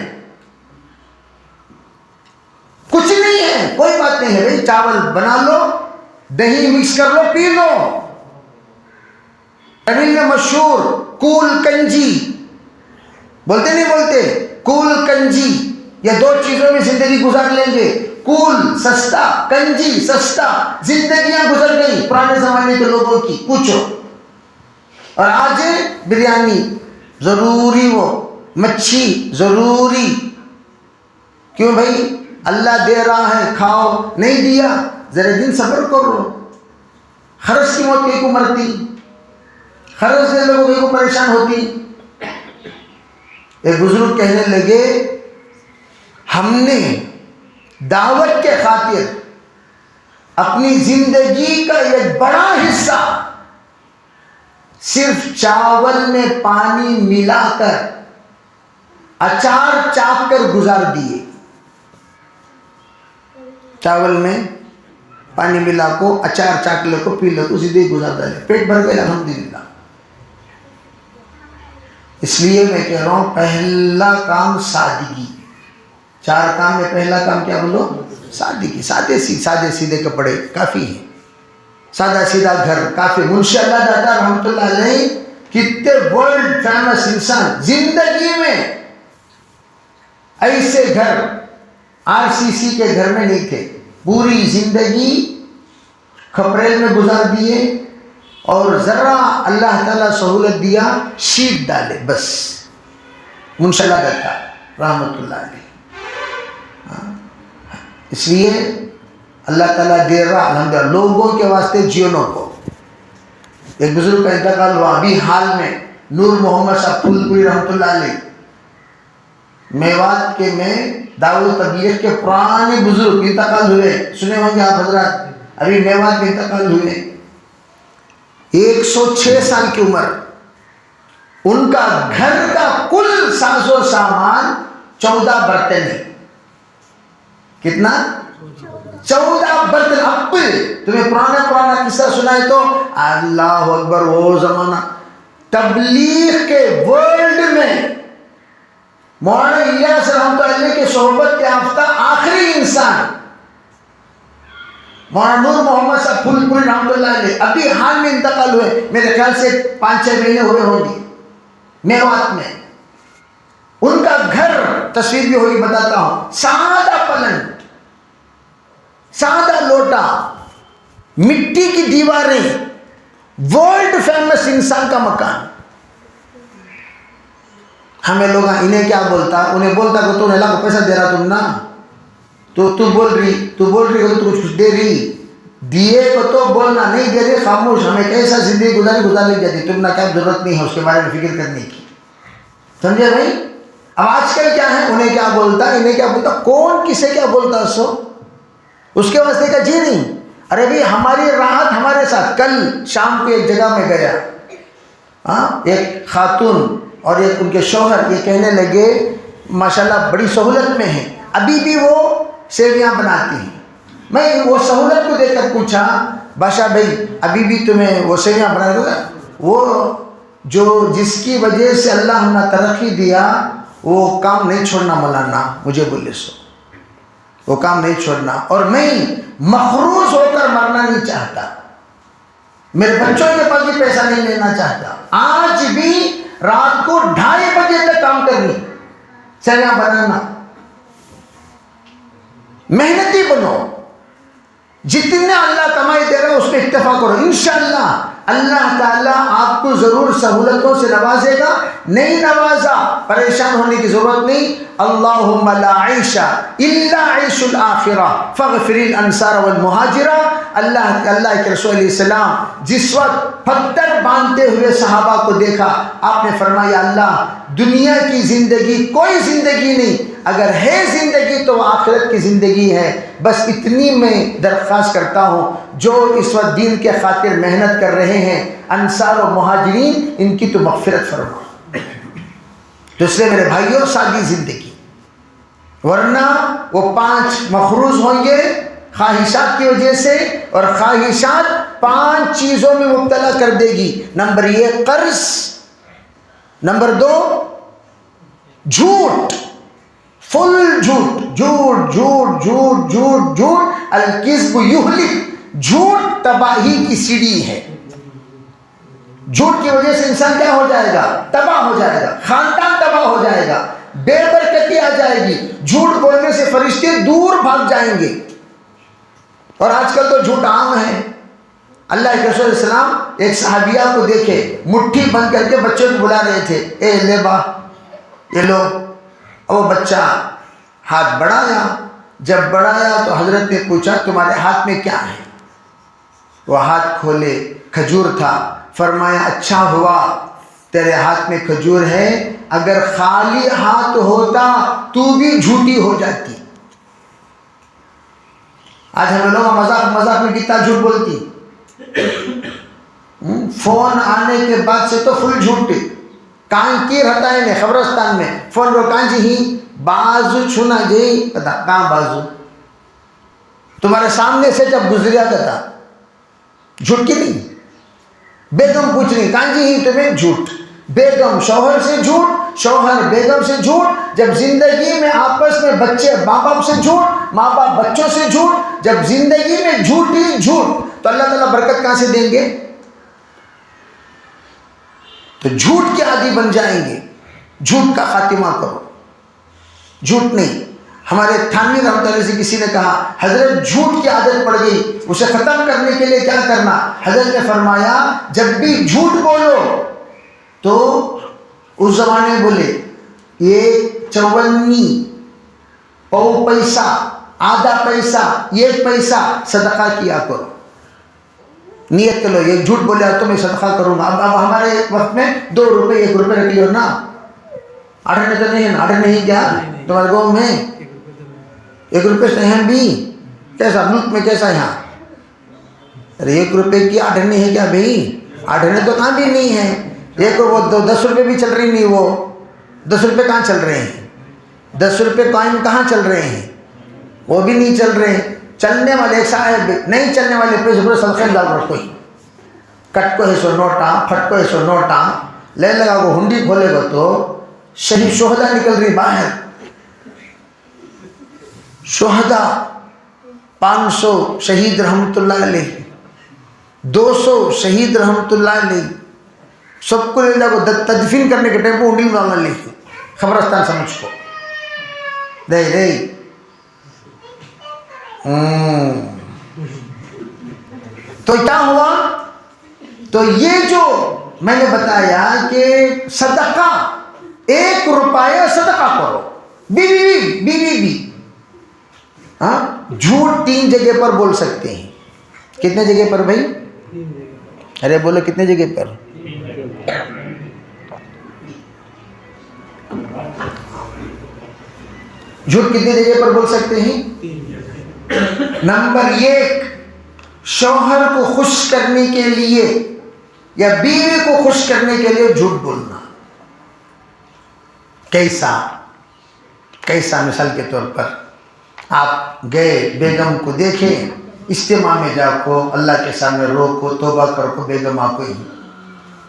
کچھ نہیں ہے، کوئی بات نہیں ہے بھئی، چاول بنا لو، دہی مکس کر لو، پی لو۔ تمل میں مشہور کول کنجی، بولتے نہیں بولتے؟ کول کنجی، یہ دو چیزوں میں زندگی گزار لیں گے، کول سستا، کنجی سستا، زندگیاں گزر گئی پرانے زمانے کے لوگوں کی، پوچھو۔ اور آج بریانی ضروری، وہ مچھی ضروری، کیوں بھائی؟ اللہ دے رہا ہے، کھاؤ، نہیں دیا ذرا دن صبر کرو۔ خرچ کی موت کئی کو مرتی، خرچ سے لوگوں کئی کو پریشان ہوتی۔ ایک بزرگ کہنے لگے ہم نے دعوت کے خاطر اپنی زندگی کا ایک بڑا حصہ صرف چاول میں پانی ملا کر اچار چاک کر گزار دیے۔ چاول میں پانی ملا کو اچار چاک لے کو پی لے کو سیدھے گزار ڈالے، پیٹ بھر گئے الحمدللہ۔ اس لیے میں کہہ رہا ہوں پہلا کام سادگی، 4 کام میں پہلا کام کیا بولو؟ سادگی، سادے سیدھے کپڑے کافی ہیں، سادہ سیدھا گھر کافی۔ منشی اللہ داتا رحمت اللہ علیہ کتنے ورلڈ فیمس انسان زندگی میں ایسے گھر RCC کے گھر میں نہیں تھے، پوری زندگی کھپریل میں گزار دیے، اور ذرا اللہ تعالیٰ سہولت دیا شیٹ ڈالے بس۔ منشی اللہ داتا رحمت اللہ علیہ، اس لیے اللہ تعالیٰ دے رہا الحمدللہ لوگوں کے واسطے جیونوں کو۔ ایک بزرگ کا انتقال ہوا ابھی حال میں، نور محمد صاحب پھول پوری رحمت اللہ علیہ، میوات کے میں دعوت تبلیغ کے پرانے بزرگ انتقال ہوئے، سنے ہوں گے آپ حضرات، ابھی میوات میں انتقال ہوئے، 106 سال کی عمر۔ ان کا گھر کا کل ساز و سامان 14 برتن ہے۔ کتنا؟ 14 برتن۔ اب تمہیں پرانا قصہ سنائے تو اللہ اکبر، وہ زمانہ تبلیغ کے ورلڈ میں مولانا الیاس رحمۃ اللہ علیہ کے صحبت کے یافتہ آخری انسان مولانا نور محمد صاحب پھول پوری رحمۃ اللہ علیہ ابھی حال میں انتقال ہوئے، میرے خیال سے 5-6 مہینے ہوئے ہوں گے، میوات میں۔ ان کا گھر تصویر بھی ہوگی، بتاتا ہوں، سادہ پلنگ، سادہ لوٹا، مٹی کی دیواریں، ورلڈ فیمس انسان کا مکان۔ ہمیں لوگ انہیں کیا بولتا، انہیں بولتا کہ تو نے اللہ کو پیسہ دے رہا تم نا، تو بول رہی کہ تو کچھ دے رہی، دیے کو تو بولنا، نہیں دے رہی خاموش، ہمیں کیسا زندگی گزار لی جاتی، تم نہ کیا ضرورت نہیں ہے اس کے بارے میں فکر کرنے کی، سمجھے بھائی؟ اب آج کل کیا ہے، انہیں کیا بولتا، انہیں کیا بولتا، کون کسے کیا بولتا، اس کے واسطے کا جی نہیں۔ ارے بھائی ہماری راحت ہمارے ساتھ۔ کل شام کو ایک جگہ میں گیا، ایک خاتون اور ایک ان کے شوہر یہ کہنے لگے ماشاءاللہ بڑی سہولت میں ہیں، ابھی بھی وہ سیویاں بناتی ہیں۔ میں وہ سہولت کو دیکھ کر پوچھا بادشاہ بھائی ابھی بھی تمہیں وہ سیویاں بنا رہے ہیں؟ وہ جو جس کی وجہ سے اللہ ہم نے ترقی دیا وہ کام نہیں چھوڑنا مولانا، مجھے بولے سو وہ کام نہیں چھوڑنا، اور میں مخروص ہو کر مرنا نہیں چاہتا، میرے بچوں کے پاس بھی پیسہ نہیں لینا چاہتا، آج بھی رات کو 2:30 بجے تک کام کرنی، سیویاں بنانا۔ محنتی بنو، جتنے اللہ کمائی دے رہا ہے اس پہ اکتفا کرو، انشاءاللہ اللہ تعالیٰ آپ کو ضرور سہولتوں سے نوازے گا۔ نہیں نوازا پریشان ہونے کی ضرورت نہیں۔ اللہم لا عیش الا عیش الآخرہ فاغفر الانصار والمہاجرہ۔ اللہ کے رسول علیہ السلام جس وقت پتھر باندھتے ہوئے صحابہ کو دیکھا، آپ نے فرمایا اللہ دنیا کی زندگی کوئی زندگی نہیں اگر ہے زندگی تو آخرت کی زندگی ہے. بس اتنی میں درخواست کرتا ہوں جو اس وقت دین کے خاطر محنت کر رہے ہیں انصار و مہاجرین، ان کی تو مغفرت فرما. دوسرے میرے بھائیوں، سادی زندگی، ورنہ وہ 5 مخروض ہوں گے خواہشات کی وجہ سے، اور خواہشات 5 چیزوں میں مبتلا کر دے گی. نمبر 1 قرض، نمبر 2 جھوٹ، فل جھوٹ، جھوٹ جھوٹ جھوٹ جھوٹ جھوٹ. الکذب یہلک، جھوٹ تباہی کی سیڑھی ہے. جھوٹ کی وجہ سے انسان کیا ہو جائے گا؟ تباہ ہو جائے گا، خاندان تباہ ہو جائے گا، بے برکتی آ جائے گی. جھوٹ بولنے سے فرشتے دور بھاگ جائیں گے. اور آج کل تو جھوٹ عام ہے. اللہ کے رسول علیہ السلام ایک صحابیہ کو دیکھے مٹھی بند کر کے بچے کو بلا رہے تھے، اے لے با یہ لو. اور وہ بچہ ہاتھ بڑھایا. جب بڑھایا تو حضرت نے پوچھا تمہارے ہاتھ میں کیا ہے؟ وہ ہاتھ کھولے، کھجور تھا. فرمایا اچھا ہوا تیرے ہاتھ میں کھجور ہے، اگر خالی ہاتھ ہوتا تو بھی جھوٹی ہو جاتی. آج ہم لوگ مذاق میں کتنا جھوٹ بولتی. فون آنے کے بعد سے تو فل جھوٹی. کان کی رہتا ہے خبرستان میں فون رو کان جی ہی بازو چھونا جی پتا کہاں بازو تمہارے سامنے سے جب گزریا تھا. جھوٹ کی نہیں. بیگم پوچھ رہی کان جی ہی تمہیں جھوٹ. بیگم شوہر سے جھوٹ، شوہر بیگم سے جھوٹ. جب زندگی میں آپس میں بچے ماں باپ سے جھوٹ، ماں باپ بچوں سے جھوٹ. جب زندگی میں جھوٹ ہی جھوٹ تو اللہ تعالیٰ برکت کہاں سے دیں گے؟ تو جھوٹ کے عادی بن جائیں گے. جھوٹ کا خاتمہ کرو. جھوٹ نہیں. ہمارے تھانوی رحمۃ اللہ سے کسی نے کہا حضرت جھوٹ کی عادت پڑ گئی، اسے ختم کرنے کے لیے کیا کرنا؟ حضرت نے فرمایا جب بھی جھوٹ بولو تو اس زمانے بولے یہ 54 پو پیسہ، آدھا پیسہ، 1 پیسہ صدقہ کیا کرو. نیت کرو یہ جھوٹ بولے تو میں صدقہ کروں گا. اب ہمارے وقت میں 2 روپے 1 روپے رکھ لیو نا. 8 تو نہیں ہے نا. 8 نہیں کیا تمہارے گاؤں میں 1 روپے سے ہیں بھی؟ کیسا ملک میں کیسا یہاں؟ ارے 1 روپے کی 8 نہیں ہے کیا بھائی؟ 8 تو کہاں بھی نہیں ہے. ایک وہ 10 روپے بھی چل رہی نہیں. وہ 10 روپے کہاں چل رہے ہیں؟ 10 روپے کوائن کہاں چل رہے ہیں؟ وہ بھی نہیں چل رہے ہیں. چلنے والے صاحب نہیں چلنے والے پیسے پورے صدقے میں ڈال رکھو ہی. کٹ کو ہے سو نوٹا، پھٹ کو ہے سو نوٹا لے لگا وہ ہنڈی کھولے گا تو شہید شہداء نکل رہی باہر. شہداء 500 شہید رحمۃ اللہ علیہ، 200 شہید رحمۃ اللہ علیہ، سب کو لے جا کو تدفین کرنے کے ٹائم کو ہنڈی میں ڈالنا لکھی خبرستان سمجھ کو دے دے. تو کیا ہوا؟ تو یہ جو میں نے بتایا کہ صدقہ 1 روپیہ صدقہ کرو. بی ہاں جھوٹ 3 جگہ پر بول سکتے ہیں. کتنے جگہ پر بھائی؟ ارے بولو کتنے جگہ پر؟ جھوٹ کتنے جگہ پر بول سکتے ہیں؟ نمبر 1 شوہر کو خوش کرنے کے لیے یا بیوی کو خوش کرنے کے لیے جھوٹ بولنا. کیسا مثال کے طور پر آپ گئے بیگم کو دیکھیں اجتماع میں جا کو اللہ کے سامنے رو کو توبہ کر کو بیگم آپ کو ہی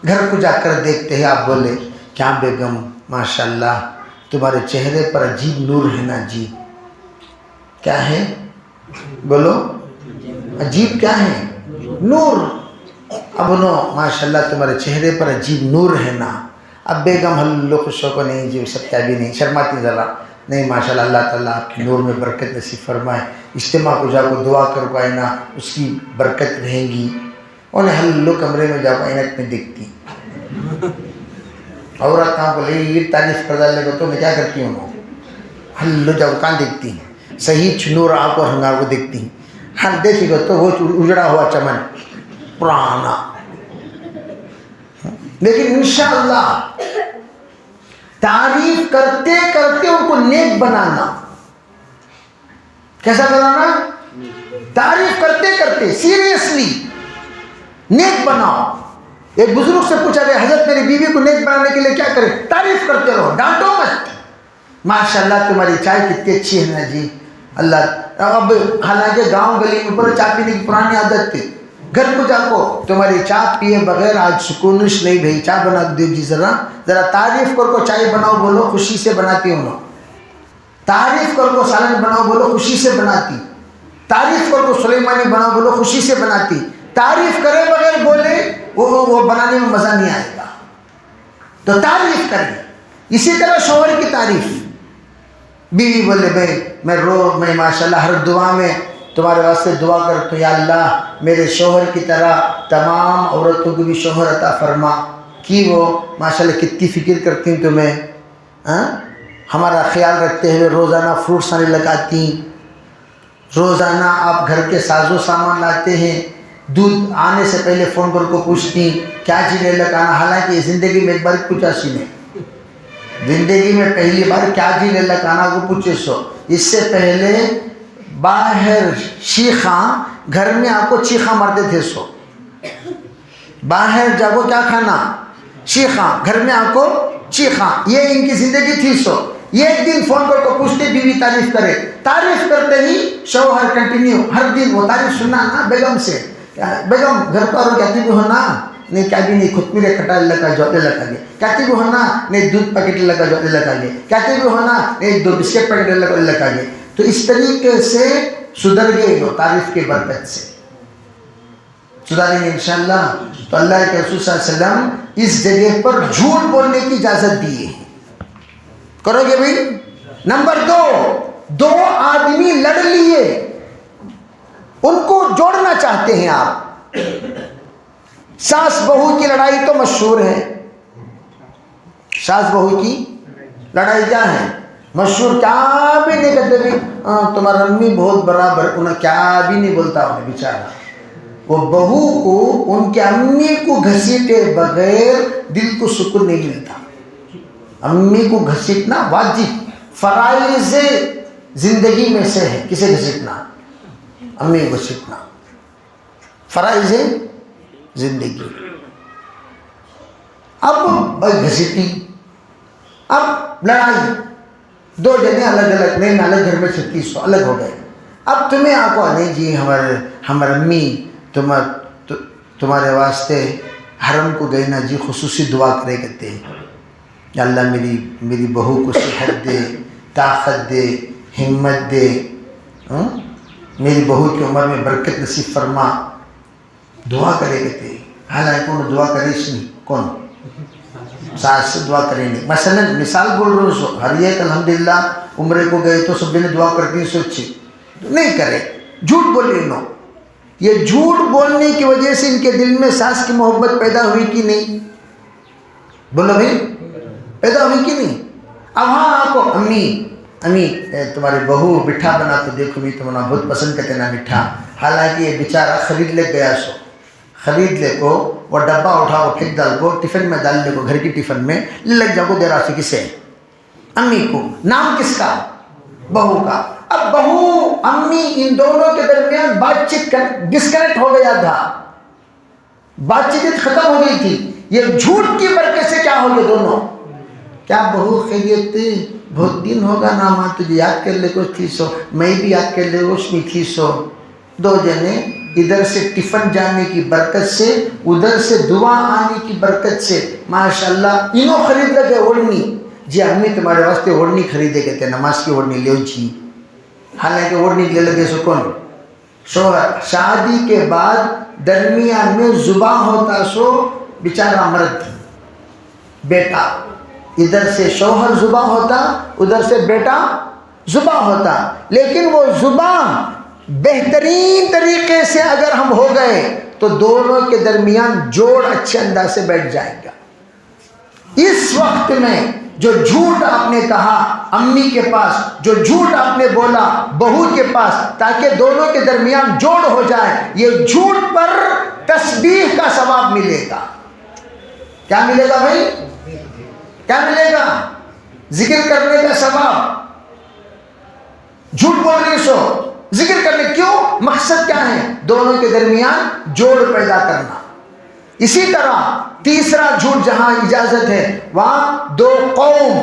گھر کو جا کر دیکھتے ہیں آپ بولے کیا بیگم ماشاءاللہ تمہارے چہرے پر عجیب نور ہے نا جی. کیا ہے بولو؟ عجیب کیا ہے؟ نور. اب نو ماشاءاللہ تمہارے چہرے پر عجیب نور ہے نا. اب بیگم ہلو خوشوں کو نہیں جی سب کیا بھی نہیں شرماتی ذرا نہیں ماشاءاللہ اللہ تعالیٰ آپ کی نور میں برکت نصیب فرمائے. اجتماع کو جا کو دعا کر پائے نا اس کی برکت رہے گی. انہیں ہلو کمرے میں جا کو عینک میں دیکھتی عورت کہاں کو لے تعریف کر ڈالنے کو تو میں کیا کرتی ہوں ہلو جا کو کہاں دیکھتی ہیں صحیح نور آپ کو ہنگار کو دیکھتی ہیں. ہاں دیکھے گا تو وہ اجڑا ہوا چمن پرانا. لیکن انشاءاللہ تعریف کرتے کرتے ان کو نیک بنانا. کیسا بنانا؟ تعریف کرتے کرتے سیریسلی نیک بناؤ. ایک بزرگ سے پوچھا گیا حضرت میری بیوی کو نیک بنانے کے لیے کیا کرے؟ تعریف کرتے رہو، ڈانٹو مت. ماشاءاللہ تمہاری چائے کتنی اچھی ہے نا جی اللہ. اب حالانکہ گاؤں گلی میں اوپر چائے پینے کی پرانی عادت تھی. گھر کو جا کو تمہاری چائے پیے بغیر آج سکونش نہیں بھائی، چائے بنا دو جی، ذرا تعریف کر کو چائے بناؤ، بولو خوشی سے بناتی ہوں. تعریف کر کو سالن بناؤ، بولو خوشی سے بناتی. تعریف کر کو سلیمانی بناؤ، بولو خوشی سے بناتی. تعریف کرے بغیر بولے وہ بنانے میں مزہ نہیں آئے گا. تو تعریف کریں. اسی طرح شوہر کی تعریف. بیوی بولے بھائی میں ماشاءاللہ ہر دعا میں تمہارے واسطے دعا کرتا ہوں، یا اللہ میرے شوہر کی طرح تمام عورتوں کو بھی شوہر عطا فرما. کہ وہ ماشاءاللہ کتنی فکر کرتی ہیں تمہیں، ہمارا خیال رکھتے ہوئے روزانہ فروٹس آنے لگاتی، روزانہ آپ گھر کے ساز و سامان لاتے ہیں، دودھ آنے سے پہلے فون کر کو پوچھتی کیا چیز لے لگانا. حالانکہ زندگی میں ایک بار پوچھا سی نے، زندگی میں پہلی بار کیا جی لے لگانا کو پوچھے سو. اس سے پہلے باہر چیخاں، گھر میں آپ کو چیخاں مارتے تھے سو. باہر جاگو کیا کھانا؟ چیخاں. گھر میں آپ کو چیخاں. یہ ان کی زندگی تھی سو. یہ ایک دن فون کر کو پوچھتے بیوی تعریف کرے، تعریف کرتے ہی شوہر کنٹینیو ہر دن وہ تعریف سننا نا بیگم سے. بیگم گھر پر کہتی بھی ہونا نہیں، کیا بھی نہیں خود میرے کھٹا لگا جوتے لگا گے. کہتی بھی ہونا نہیں دودھ پیکٹ لگا جوتے لگا گے. کہتی بھی ہونا نہیں 2 بسکٹ پیکٹ لگا گے. تو اس طریقے سے سدھر گئے وہ تعریف کے برکت سے. سدھاریں گے انشاءاللہ. تو اللہ کے رسول صلی اللہ علیہ وسلم اس جگہ پر جھوٹ بولنے کی اجازت دی ہے. کرو گے بھائی؟ نمبر 2 آدمی لڑ لیے، ان کو جوڑنا چاہتے ہیں آپ. ساس بہو کی لڑائی تو مشہور ہے. ساس بہو کی لڑائی کیا ہے؟ مشہور. کیا بھی نہیں کہتے بھی تمہارا امی بہت برابر، انہیں کیا بھی نہیں بولتا انہیں بیچارہ. وہ بہو کو ان کے امی کو گھسیٹے بغیر دل کو سکون نہیں ملتا. امی کو گھسیٹنا واجب فرائض زندگی میں سے ہے. کسے گھسیٹنا؟ امی کو گھسیٹنا فرائض زندگی. اب گھسیٹی، اب لڑائی، 2 جنے الگ الگ نہیں الگ گھر میں 3600 الگ ہو گئے. اب تمہیں آکو نہیں جی ہمارا امی تمہارے واسطے حرم کو گئی نا جی، خصوصی دعا کرے کہتے ہیں یا اللہ میری بہو کو صحت دے، طاقت دے، ہمت دے، میری بہو کی عمر میں برکت نصیب فرما. دعا کرے کہتے ہیں. حالانکہ انہوں دعا کرے اس نہیں. کون؟ ساس سے دعا کریں نہیں. مثلا مثال بول رہا ہوں سو ہر ایک الحمدللہ عمرے کو گئے تو سب نے دعا کرتی سو اچھی نہیں کرے. جھوٹ بولے نو. یہ جھوٹ بولنے کی وجہ سے ان کے دل میں ساس کی محبت پیدا ہوئی کہ نہیں؟ بولو بھائی پیدا ہوئی کہ نہیں؟ اب ہاں آپ کو امی تمہاری بہو مٹھا بنا تو دیکھو بھی تمہارا بہت پسند کرتے نا مٹھا. حالانکہ یہ بیچارہ خرید لے گیا سو، خرید لے کو وہ ڈبہ اٹھا وہ پھینک ڈال کو ٹفن میں ڈال لے کو، گھر کی ٹفن میں لگ جا کو دے رہا سے. کسے؟ امی کو. نام کس کا؟ بہو کا. اب بہو امی ان دونوں کے درمیان بات چیت ڈسکنیکٹ ہو گیا تھا، بات چیت ختم ہو گئی تھی. یہ جھوٹ کی برکت سے کیا ہو گئے دونوں. کیا بہو خیریت تھی؟ بہت دن ہوگا نا ماں تجھے یاد کر لے کو تھی سو، میں بھی یاد کر لے اس میں تھی سو. 2 جنے ادھر سے ٹفن جانے کی برکت سے، ادھر سے دعا آنے کی برکت سے ماشاءاللہ انہوں خرید لگے اوڑھنی. جی امی تمہارے واسطے اوڑھنی خریدے کہتے ہیں، نماز کی اوڑھنی لے جی. حالانکہ اوڑھنی لے لگے سو کون؟ شوہر. شادی کے بعد درمیان میں ذبح ہوتا سو بیچارہ مرد بیٹا. ادھر سے شوہر ذبح ہوتا، ادھر سے بیٹا ذبح ہوتا. لیکن وہ ذبح بہترین طریقے سے اگر ہم ہو گئے تو دونوں کے درمیان جوڑ اچھے انداز سے بیٹھ جائے گا. اس وقت میں جو جھوٹ آپ نے کہا امی کے پاس، جو جھوٹ آپ نے بولا بہو کے پاس تاکہ دونوں کے درمیان جوڑ ہو جائے، یہ جھوٹ پر تسبیح کا ثواب ملے گا. کیا ملے گا بھائی؟ کیا ملے گا؟ ذکر کرنے کا ثواب، جھوٹ بول رہی سو ذکر کرنے، کیوں؟ مقصد کیا ہے؟ دونوں کے درمیان جوڑ پیدا کرنا۔ اسی طرح تیسرا جھوٹ جہاں اجازت ہے وہاں دو قوم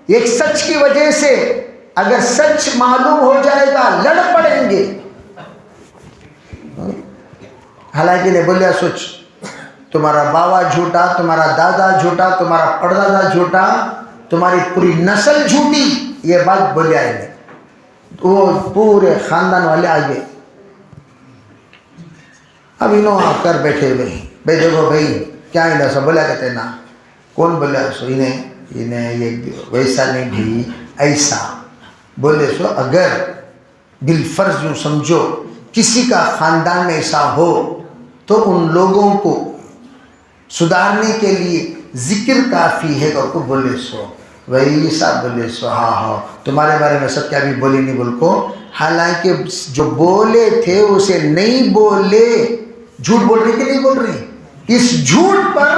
ایک سچ کی وجہ سے اگر سچ معلوم ہو جائے گا لڑ پڑیں گے، حالانکہ نے بولیا سچ، تمہارا باوا جھوٹا، تمہارا دادا جھوٹا، تمہارا پردادا جھوٹا، تمہاری پوری نسل جھوٹی، یہ بات بولیا ہے وہ پورے خاندان والے آگے اب انہوں آ کر بیٹھے ہوئے بھائی دیکھو بھائی کیا انہیں سب بولا کہتے ہیں نا، کون بولیا سو انہیں یہ ویسا نہیں بھی ایسا بولے سو، اگر بالفرض یوں سمجھو کسی کا خاندان میں ایسا ہو تو ان لوگوں کو سدھارنے کے لیے ذکر کافی ہے کہ بولے سو وہی صاحب بولے سو ہاں تمہارے بارے میں سب کیا بھی بولی نہیں بول کو، حالانکہ جو بولے تھے اسے نہیں بولے، جھوٹ بول رہے کہ نہیں بول رہے؟ اس جھوٹ پر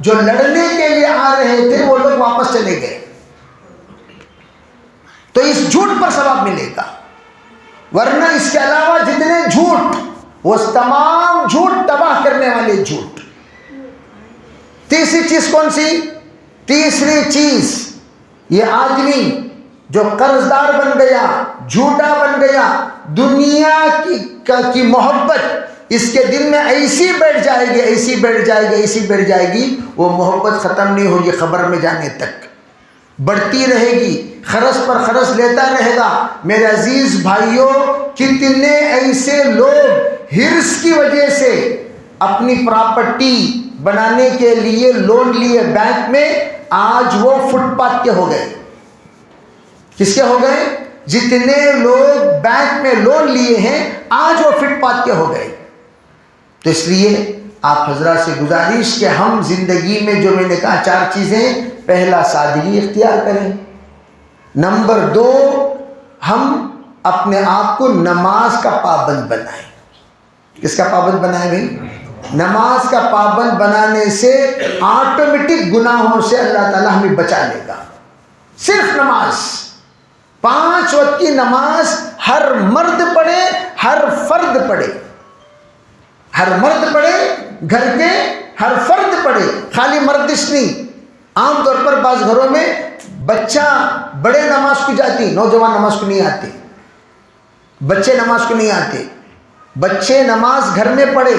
جو لڑنے کے لیے آ رہے تھے وہ لوگ واپس چلے گئے، تو اس جھوٹ پر ثواب ملے گا، ورنہ اس کے علاوہ جتنے جھوٹ وہ تمام جھوٹ تباہ کرنے والے جھوٹ۔ تیسری چیز کون سی؟ تیسری چیز یہ آدمی جو قرض دار بن گیا، جھوٹا بن گیا، دنیا کی محبت اس کے دل میں ایسی بیٹھ جائے گی، ایسی بیٹھ جائے گی، ایسی بیٹھ جائے گی، وہ محبت ختم نہیں ہوگی قبر میں جانے تک، بڑھتی رہے گی، خرچ پر خرچ لیتا رہے گا۔ میرے عزیز بھائیوں، کتنے ایسے لوگ ہرس کی وجہ سے اپنی پراپرٹی بنانے کے لیے لون لیے بینک میں، آج وہ فٹ پاتھ کے ہو گئے۔ کس کے ہو گئے؟ جتنے لوگ بینک میں لون لیے ہیں آج وہ فٹ پاتھ کے ہو گئے۔ تو اس لیے آپ حضرات سے گزارش کہ ہم زندگی میں جو میں نے کہا 4 چیزیں، پہلا سادگی اختیار کریں، نمبر 2 ہم اپنے آپ کو نماز کا پابند بنائیں۔ کس کا پابند بنائیں بھائی؟ نماز کا پابند بنانے سے آٹومیٹک گناہوں سے اللہ تعالیٰ ہمیں بچا لے گا۔ صرف نماز، 5 وقت کی نماز ہر مرد پڑھے، ہر فرد پڑھے، ہر مرد پڑھے، گھر کے ہر فرد پڑھے، خالی مردش نہیں۔ عام طور پر بعض گھروں میں بچہ بڑے نماز کو جاتی، نوجوان نماز کو نہیں آتے، بچے نماز کو نہیں آتے، بچے نماز گھر میں پڑھے،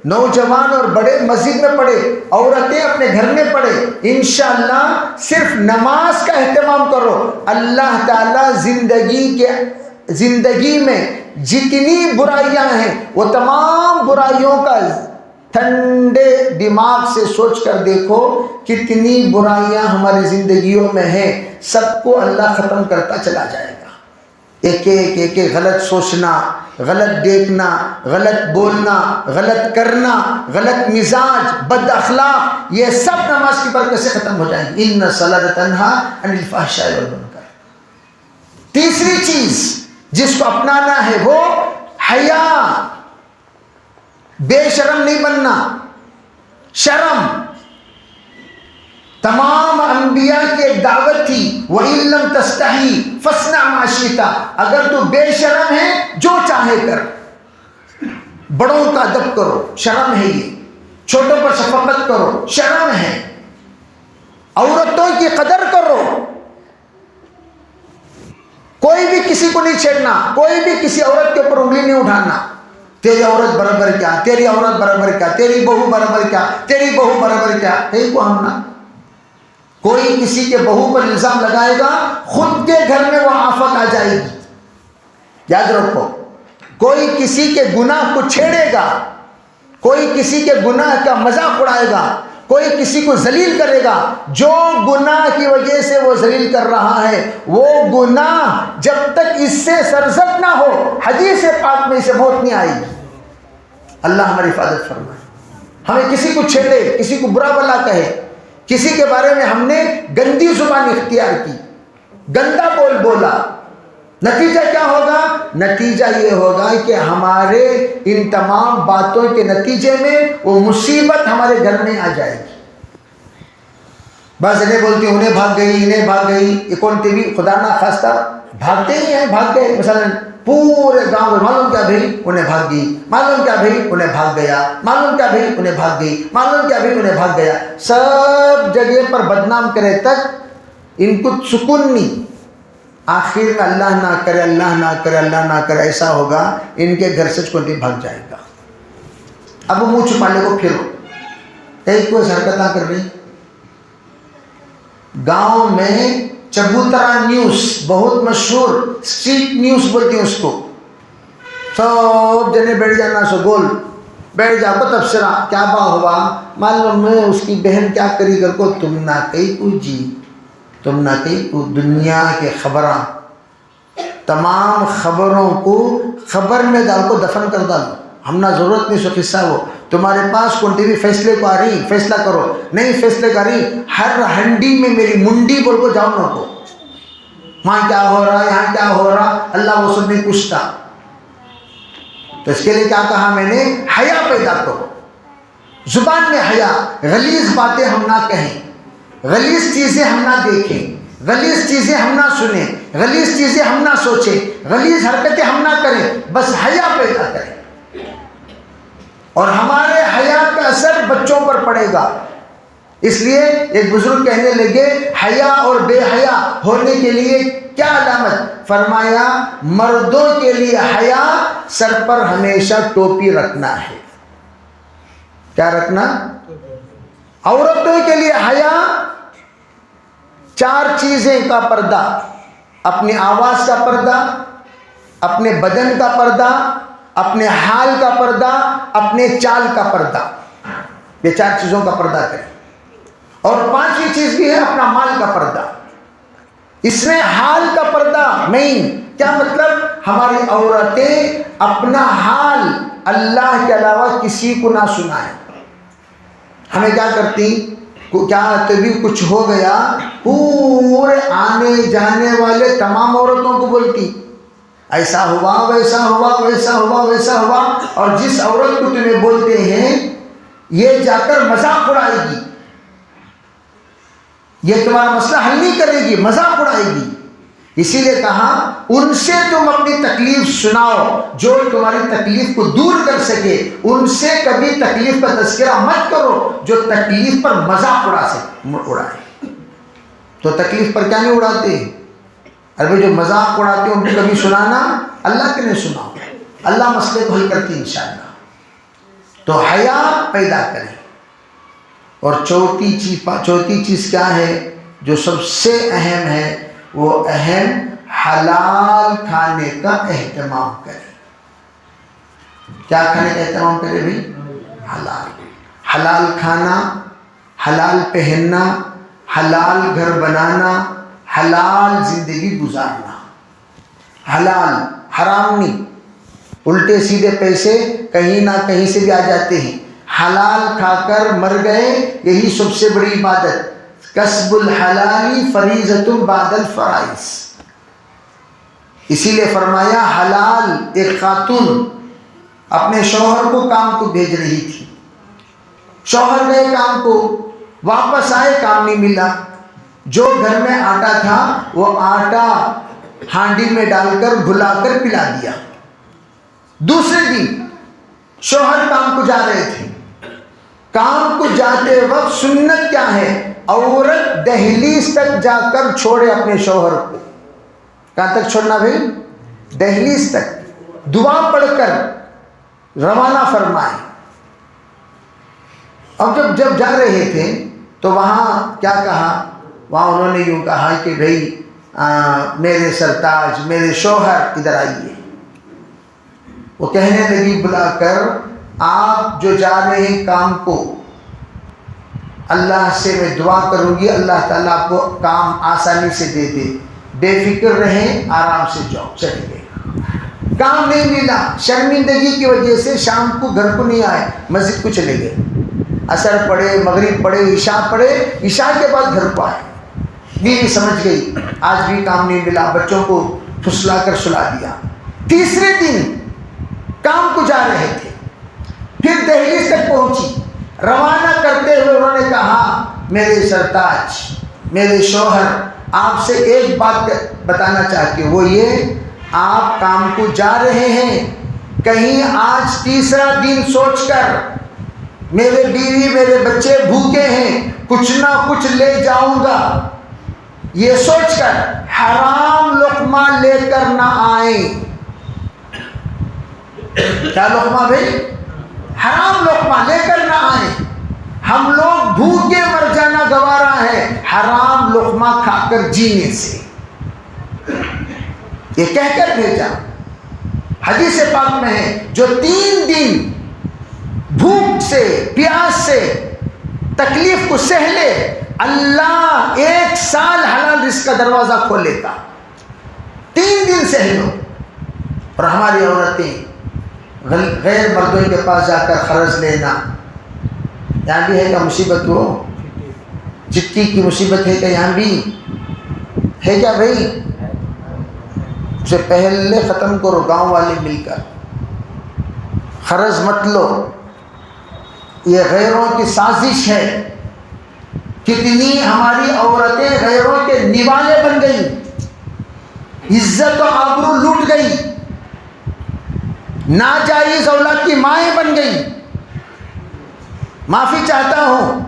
نوجوان اور بڑے مسجد میں پڑھے، عورتیں اپنے گھر میں پڑھے۔ انشاءاللہ صرف نماز کا اہتمام کرو، اللہ تعالیٰ زندگی میں جتنی برائیاں ہیں وہ تمام برائیوں کا ٹھنڈے دماغ سے سوچ کر دیکھو کتنی برائیاں ہماری زندگیوں میں ہیں، سب کو اللہ ختم کرتا چلا جائے گا۔ ایک ایک غلط سوچنا، غلط دیکھنا، غلط بولنا، غلط کرنا، غلط مزاج، بد اخلاق، یہ سب نماز کی برکت سے ختم ہو جائیں گے۔ ان الصلاۃ تنہی عن الفحشاء والمنکر۔ تیسری چیز جس کو اپنانا ہے وہ حیا، بے شرم نہیں بننا۔ شرم تمام انبیاء کی ایک دعوت تھی، وَإِن لَمْ تَسْتَحِي فَاصْنَعْ مَا شِئْتَ، اگر تو بے شرم ہے جو چاہے کر، بڑوں کا ادب کرو، شرم ہے یہ، چھوٹوں پر شفقت کرو، شرم ہے، عورتوں کی قدر کرو، کوئی بھی کسی کو نہیں چھیڑنا، کوئی بھی کسی عورت کے اوپر انگلی نہیں اٹھانا، تیری عورت برابر کیا، تیری عورت برابر کیا، تیری بہو برابر کیا، تیری بہو برابر کیا، یہی کو ہم نا۔ کوئی کسی کے بہو پر الزام لگائے گا خود کے گھر میں وہ آفت آ جائے گی، یاد رکھو۔ کوئی کسی کے گناہ کو چھیڑے گا، کوئی کسی کے گناہ کا مذاق اڑائے گا، کوئی کسی کو ذلیل کرے گا، جو گناہ کی وجہ سے وہ ذلیل کر رہا ہے وہ گناہ جب تک اس سے سرزد نہ ہو حدیث پاک میں اسے موت نہیں آئے گی۔ اللہ ہماری حفاظت فرمائے۔ ہمیں کسی کو چھیڑے، کسی کو برا بلا کہے، کسی کے بارے میں ہم نے گندی زبان اختیار کی، گندا بول بولا، نتیجہ کیا ہوگا؟ نتیجہ یہ ہوگا کہ ہمارے ان تمام باتوں کے نتیجے میں وہ مصیبت ہمارے گھر میں آ جائے گی۔ بس انہیں بولتی انہیں بھاگ گئی، انہیں بھاگ گئی، یہ کون بھی خدا نہ خواستہ بھاگتے ہی ہیں، بھاگ گئے. مثلا پورے گاؤں میں معلوم کیا بھائی انہیں بھاگ گئی، معلوم کیا بھائی انہیں بھاگ گیا، معلوم کیا بھائی انہیں بھاگ گئی، معلوم کیا بھائی انہیں بھاگ گیا، سب جگہ پر بدنام کرے تک ان کو سکون نہیں. آخر میں اللہ نہ کرے، اللہ نہ کرے، اللہ نہ کرے ایسا ہوگا ان کے گھر سے کوئی بھاگ جائے گا. اب منہ چھپانے کو پھرو، ایک کوئی حرکتیں کر رہی. گاؤں میں چبوترا نیوز بہت مشہور، اسٹریٹ نیوز بولتی ہیں اس کو. سب جنے بیٹھ جانا، سو گول بیٹھ جا کو تبصرہ کیا با ہوا، معلوم ہے اس کی بہن کیا کری کر کو، تم نہ کہیں کوئی جی، تم نہ کہیں کوئی دنیا کے خبراں، تمام خبروں کو خبر میں ڈال کو دفن کر ڈالو. ہم نہ ضرورت نہیں سو قصہ ہو. تمہارے پاس کون ٹی وی فیصلے کو آ رہی، فیصلہ کرو، نہیں فیصلے کا رہی ہر ہنڈی میں میری منڈی بول کو جاؤ نہ کو، وہاں کیا ہو رہا، یہاں کیا ہو رہا، اللہ وہ سب نہیں پوچھتا. تو اس کے لیے کیا کہا میں نے، حیا پیدا کرو، زبان میں حیا. غلیظ باتیں ہم نہ کہیں، غلیظ چیزیں ہم نہ دیکھیں، غلیظ چیزیں ہم نہ سنیں، غلیظ چیزیں ہم نہ سوچیں، غلیظ حرکتیں ہم نہ کریں، بس حیا پیدا کریں. اور ہمارے حیا کا اثر بچوں پر پڑے گا. اس لیے ایک بزرگ کہنے لگے حیا اور بے حیا ہونے کے لیے کیا علامت، فرمایا مردوں کے لیے حیا سر پر ہمیشہ ٹوپی رکھنا ہے. کیا رکھنا؟ عورتوں کے لیے حیا 4 چیزیں کا پردہ، اپنی آواز کا پردہ، اپنے بدن کا پردہ، اپنے حال کا پردہ، اپنے چال کا پردہ. یہ 4 چیزوں کا پردہ کریں. اور 5ویں چیز بھی ہے اپنا مال کا پردہ. اس میں حال کا پردہ مین کیا مطلب، ہماری عورتیں اپنا حال اللہ کے علاوہ کسی کو نہ سنائیں. ہمیں کیا کرتی، کیا تبھی کچھ ہو گیا پورے آنے جانے والے تمام عورتوں کو بولتی ایسا ہوا، ویسا ہوا، ویسا ہوا، ویسا ہوا. اور جس عورت کو تمہیں بولتے ہیں یہ جا کر مذاق اڑائے گی، یہ تمہارا مسئلہ حل نہیں کرے گی، مذاق اڑائے گی. اسی لیے کہا ان سے تم اپنی تکلیف سناؤ، جو تمہاری تکلیف کو دور کر سکے. ان سے کبھی تکلیف کا تذکرہ مت کرو جو تکلیف پر مذاق اڑائے. تو تکلیف پر کیا نہیں اڑاتے، ارے جو مذاق اڑاتے ہیں ان کو کبھی سنانا اللہ کے نہیں سناؤ، اللہ مسئلے کو حل کرتی انشاءاللہ. تو حیا پیدا کریں. اور چوتھی چیز کیا ہے جو سب سے اہم ہے، وہ اہم حلال کھانے کا اہتمام کریں. کیا کھانے کا اہتمام کریں بھائی؟ حلال. حلال کھانا، حلال پہننا، حلال گھر بنانا، حلال زندگی گزارنا. حلال، حرام نہیں. الٹے سیدھے پیسے کہیں نہ کہیں سے بھی آ جاتے ہیں. حلال کھا کر مر گئے، یہی سب سے بڑی عبادت. کسب الحلالی فریضۃ بعد الفرائض. اسی لیے فرمایا حلال. ایک خاتون اپنے شوہر کو کام کو بھیج رہی تھی، شوہر گئے کام کو، واپس آئے کام نہیں ملا. جو گھر میں آٹا تھا وہ آٹا ہانڈی میں ڈال کر گھلا کر پلا دیا. دوسرے دن شوہر کام کو جا رہے تھے. کام کو جاتے وقت سنت کیا ہے، عورت دہلیز تک جا کر چھوڑے اپنے شوہر کو. کہاں تک چھوڑنا بھائی؟ دہلیز تک. دعا پڑھ کر روانہ فرمائے. اب جب جا رہے تھے تو وہاں کیا کہا، وہاں انہوں نے یوں کہا کہ بھائی میرے سرتاج، میرے شوہر ادھر آئیے. وہ کہنے لگی بلا کر، آپ جو جا رہے ہیں کام کو، اللہ سے میں دعا کروں گی اللہ تعالیٰ آپ کو کام آسانی سے دے دے، بے فکر رہیں، آرام سے جاؤ. چلے گئے. کام نہیں ملا، شرمندگی کی وجہ سے شام کو گھر کو نہیں آئے، مسجد کو چلے گئے. عصر پڑھے، مغرب پڑھے، عشاء پڑھے، عشاء کے بعد گھر کو آئے. بیوی سمجھ گئی آج بھی کام نہیں ملا، بچوں کو پھسلا کر سلا دیا. تیسرے دن کام کو جا رہے تھے، پھر دہلیز تک پہنچی. روانہ کرتے ہوئے انہوں نے کہا میرے سرتاج، میرے شوہر، آپ سے ایک بات بتانا چاہتی ہوں، وہ یہ آپ کام کو جا رہے ہیں، کہیں آج تیسرا دن سوچ کر میرے بیوی میرے بچے بھوکے ہیں، کچھ نہ کچھ لے جاؤں گا، یہ سوچ کر حرام لقمہ لے کر نہ آئیں۔ کیا لقمہ بھائی؟ حرام لقمہ لے کر نہ آئیں۔ ہم لوگ بھوکے مر جانا گوارا ہے حرام لقمہ کھا کر جینے سے، یہ کہہ کر بھیجا۔ حدیث پاک میں ہے جو 3 دن بھوک سے پیاس سے تکلیف کو سہ لے، اللہ 1 سال حلال رزق کا دروازہ کھول لیتا۔ 3 دن سہ لو۔ اور ہماری عورتیں غیر مردوں کے پاس جا کر قرض لینا، یہاں بھی ہے کیا مصیبت؟ وہ چٹی کی مصیبت ہے کیا یہاں بھی ہے کیا بھائی؟ اسے پہلے ختم کرو، گاؤں والے مل کر قرض مت لو، یہ غیروں کی سازش ہے۔ کتنی ہماری عورتیں غیروں کے نیوالے بن گئی، عزت و آبرو لوٹ گئی، ناجائز اولاد کی مائیں بن گئی۔ معافی چاہتا ہوں،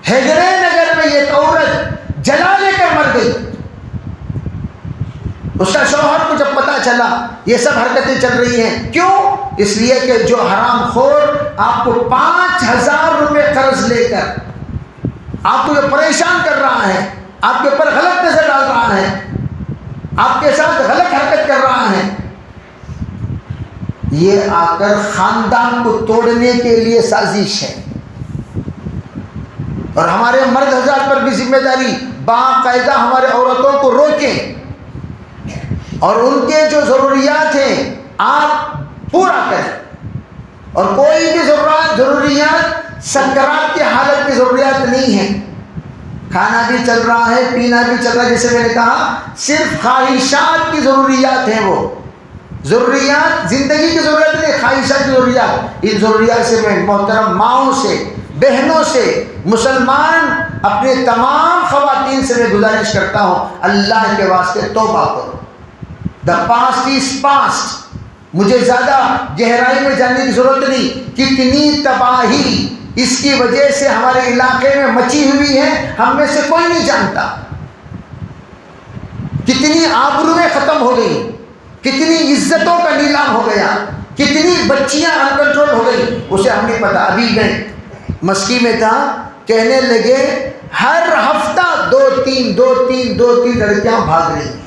ہیگڑے نگر میں ایک عورت جلا لے کر مر گئی۔ اس کا شوہر کو جب پتا چلا یہ سب حرکتیں چل رہی ہیں، کیوں؟ اس لیے کہ جو حرام خور آپ کو 5000 روپے قرض لے کر آپ کو جو پریشان کر رہا ہے، آپ کے اوپر غلط نظر ڈال رہا ہے، آپ کے ساتھ غلط حرکت کر رہا ہے، یہ آ کر خاندان کو توڑنے کے لیے سازش ہے۔ اور ہمارے مرد حضرات پر بھی ذمہ داری، باقاعدہ ہمارے عورتوں کو روکیں اور ان کے جو ضروریات ہیں آپ پورا کریں، اور کوئی بھی ضروریات سکرات کی حالت کی ضروریات نہیں ہیں۔ کھانا بھی چل رہا ہے، پینا بھی چل رہا ہے، جیسے میں نے کہا صرف خواہشات کی ضروریات ہیں، وہ ضروریات زندگی کی ضرورت نہیں، خواہشات کی ضروریات۔ ان ضروریات سے میں محترم ماؤں سے، بہنوں سے، مسلمان اپنے تمام خواتین سے میں گزارش کرتا ہوں، اللہ کے واسطے توبہ کرو۔ The past is past۔ مجھے زیادہ گہرائی میں جاننے کی ضرورت نہیں، کتنی تباہی اس کی وجہ سے ہمارے علاقے میں مچی ہوئی ہے، ہم میں سے کوئی نہیں جانتا۔ کتنی آبرویں ختم ہو گئی، کتنی عزتوں کا نیلام ہو گیا، کتنی بچیاں ان کنٹرول ہو گئی، اسے ہم نہیں پتا۔ ابھی میں مسکی میں تھا، کہنے لگے ہر ہفتہ 2-3 لڑکیاں بھاگ رہی ہیں۔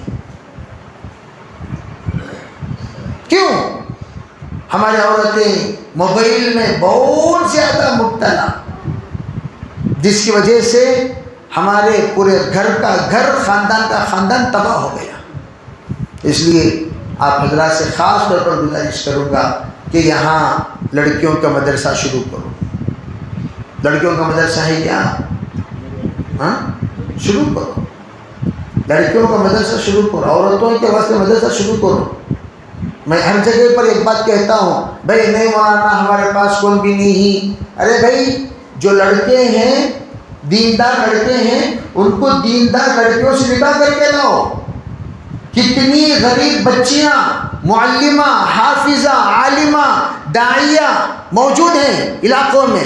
کیوں؟ ہماری عورتیں موبائل میں بہت زیادہ مبتلا، جس کی وجہ سے ہمارے پورے گھر کا گھر، خاندان کا خاندان تباہ ہو گیا۔ اس لیے آپ حضرات سے خاص طور پر گزارش کروں گا کہ یہاں لڑکیوں کا مدرسہ شروع کرو۔ لڑکیوں کا مدرسہ ہے کیا؟ ہاں شروع کرو، لڑکیوں کا مدرسہ شروع کرو، عورتوں کے واسطے مدرسہ شروع کرو۔ میں ہر جگہ پر ایک بات کہتا ہوں، بھائی نہیں مولانا ہمارے پاس کون بھی نہیں۔ ارے بھائی جو لڑکے ہیں، دیندار لڑکے ہیں، ان کو دیندار لڑکیوں سے نکاح کر کے لاؤ۔ کتنی غریب بچیاں معلمہ، حافظہ، عالمہ، داعیہ موجود ہیں علاقوں میں،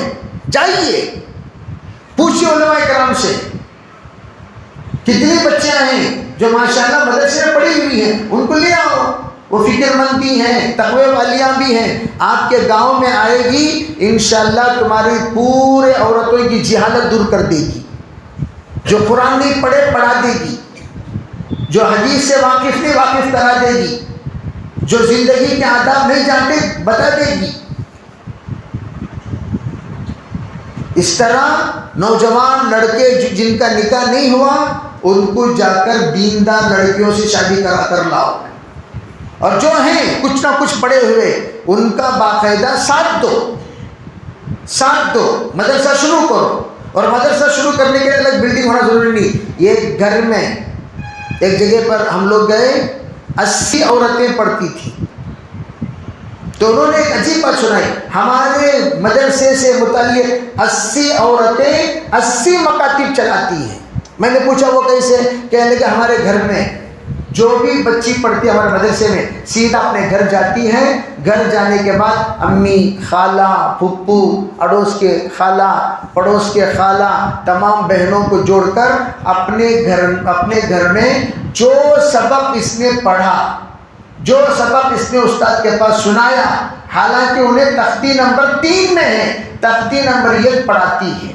جائیے پوچھیے علماء کرام سے، کتنی بچیاں ہیں جو ماشاءاللہ مدرسے میں پڑھی ہوئی ہیں، ان کو لے آؤ۔ وہ فکر مند بھی ہیں، تقوی والیاں بھی ہیں، آپ کے گاؤں میں آئے گی، انشاءاللہ تمہاری پورے عورتوں کی جہالت دور کر دے گی۔ جو قرآن نہیں پڑھے پڑھا دے گی، جو حدیث سے واقف نہیں واقف کرا دے گی، جو زندگی کے آداب نہیں جانتے بتا دے گی۔ اس طرح نوجوان لڑکے جن کا نکاح نہیں ہوا، ان کو جا کر دیندار لڑکیوں سے شادی کرا کر لاؤ، اور جو ہیں کچھ نہ کچھ پڑے ہوئے ان کا باقاعدہ ساتھ دو، مدرسہ شروع کرو۔ اور مدرسہ شروع کرنے کے لیے الگ بلڈنگ ہونا ضروری نہیں، ایک گھر میں ایک جگہ پر ہم لوگ گئے، 80 عورتیں پڑھتی تھیں، تو انہوں نے ایک عجیب بات سنائی، ہمارے مدرسے سے متعلق 80 عورتیں 80 مکاتب چلاتی ہیں۔ میں نے پوچھا وہ کیسے؟ کہنے لگے ہمارے گھر میں جو بھی بچی پڑھتی ہے ہمارے مدرسے میں سیدھا اپنے گھر جاتی ہے، گھر جانے کے بعد امی، خالہ، پھپھو، اڑوس کے خالہ، پڑوس کے خالہ، تمام بہنوں کو جوڑ کر اپنے گھر میں جو سبق اس نے پڑھا، جو سبق اس نے استاد کے پاس سنایا، حالانکہ انہیں تختی نمبر 3 میں ہے، تختی نمبر 1 پڑھاتی ہے۔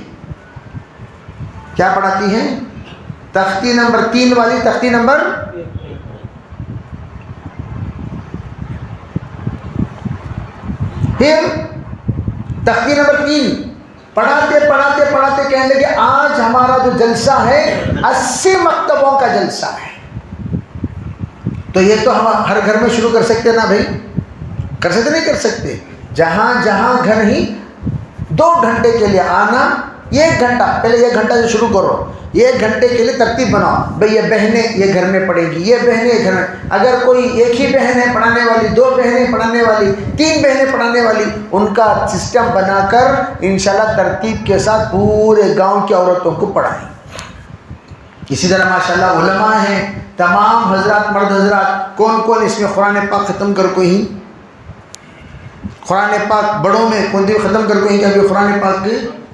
کیا پڑھاتی ہے؟ تختی نمبر 3 والی تختی نمبر پھر تختی نمبر 3 پڑھاتے کہنے لگے آج ہمارا جو جلسہ ہے 80 مکتبوں کا جلسہ ہے۔ تو یہ تو ہم ہر گھر میں شروع کر سکتے نا بھائی، کر سکتے نہیں کر سکتے؟ جہاں گھر ہی 2 گھنٹے کے لیے آنا، 1 گھنٹہ پہلے 1 گھنٹہ سے شروع کرو، 1 گھنٹے کے لیے ترتیب بناؤ، بھئی یہ بہنیں یہ گھر میں پڑھیں گی، یہ بہنیں یہ گھر میں، اگر کوئی ایک ہی بہن ہے پڑھانے والی، 2 بہنیں پڑھانے والی، 3 بہنیں پڑھانے والی، ان کا سسٹم بنا کر انشاءاللہ ترتیب کے ساتھ پورے گاؤں کی عورتوں کو پڑھائیں۔ اسی طرح ماشاءاللہ علماء ہیں، تمام حضرات، مرد حضرات، کون اس میں قرآن پاک ختم کر کوئی ہی، قرآن پاک بڑوں میں کون بھی ختم کر کوئی کہ ابھی قرآن پاک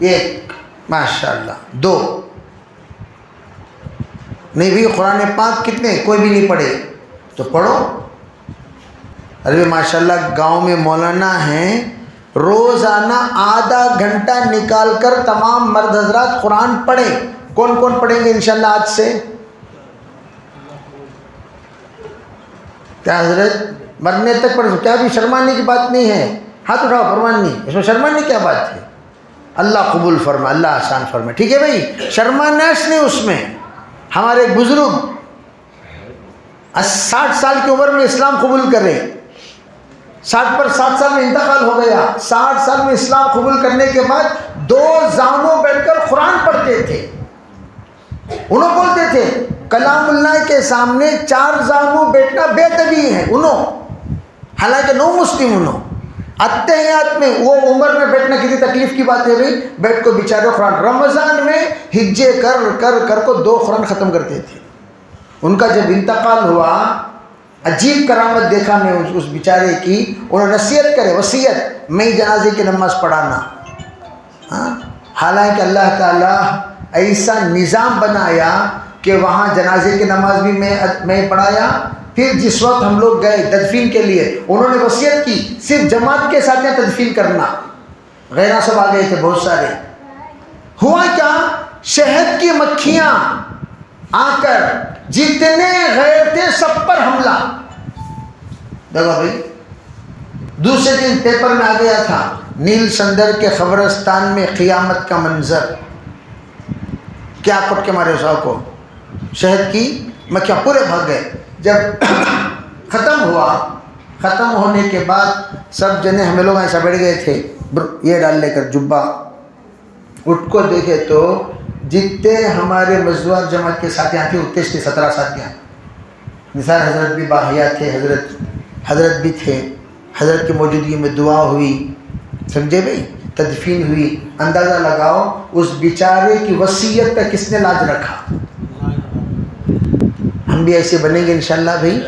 1 ماشاءاللہ 2 نہیں بھی، قرآن پاک کتنے کوئی بھی نہیں پڑھے تو پڑھو۔ ارے ماشاءاللہ گاؤں میں مولانا ہیں، روزانہ آدھا گھنٹہ نکال کر تمام مرد حضرات قرآن پڑھیں۔ کون پڑھیں گے انشاءاللہ آج سے؟ کیا حضرت مرنے تک پڑھ؟ کیا بھی شرمانے کی بات نہیں ہے؟ ہاتھ اٹھاؤ، فرمان نہیں، اس میں شرمانے کی کیا بات ہے؟ اللہ قبول فرما، اللہ آسان فرما، ٹھیک ہے بھائی، شرمانش نہیں اس میں۔ ہمارے بزرگ 60 سال کی عمر میں اسلام قبول کرے، 60 سال میں انتقال ہو گیا، 60 سال میں اسلام قبول کرنے کے بعد 2 زانوں بیٹھ کر قرآن پڑھتے تھے۔ انہوں بولتے تھے کلام اللہ کے سامنے 4 زانوں بیٹھنا بے ادبی ہے، حالانکہ نو مسلم انہوں اتحیات میں وہ عمر میں بیٹھنا کتنی تکلیف کی بات ہے بھائی، بیٹھ کو بیچارے قرآن رمضان میں ہجے کر کو 2 قرآن ختم کرتے تھے۔ ان کا جب انتقال ہوا عجیب کرامت دیکھا میں اس بیچارے کی، انہوں نے نصیحت کرے، وصیت میں جنازے کی نماز پڑھانا، حالانکہ اللہ تعالیٰ ایسا نظام بنایا کہ وہاں جنازے کی نماز بھی میں پڑھایا۔ پھر جس وقت ہم لوگ گئے تدفین کے لیے، انہوں نے وصیت کی صرف جماعت کے ساتھ تدفین کرنا، غیرہ سب آ گئے تھے بہت سارے۔ ہوا کیا؟ شہد کی مکھیاں آ کر جتنے غیر تھے سب پر حملہ۔ دیکھو بھائی، دوسرے دن پیپر میں آ گیا تھا نیل سندر کے قبرستان میں قیامت کا منظر، کیا کٹ کے مارے صاحب کو، شہد کی مکھیاں پورے بھاگ گئے۔ جب ختم ہوا، ختم ہونے کے بعد سب جنے ہمیں لوگ ایسا بیٹھ گئے تھے، یہ ڈال لے کر جبہ، اٹھ کو دیکھے تو جتنے ہمارے مزدور جماعت کے ساتھیاں تھے اتنے تھے 17 ساتھیاں، نثار حضرت بھی باحیا تھے، حضرت بھی تھے، حضرت کی موجودگی میں دعا ہوئی، سمجھے بھائی، تدفین ہوئی۔ اندازہ لگاؤ اس بیچارے کی وصیت کا کس نے لاج رکھا۔ ہم بھی ایسے بنیں گے انشاءاللہ بھائی،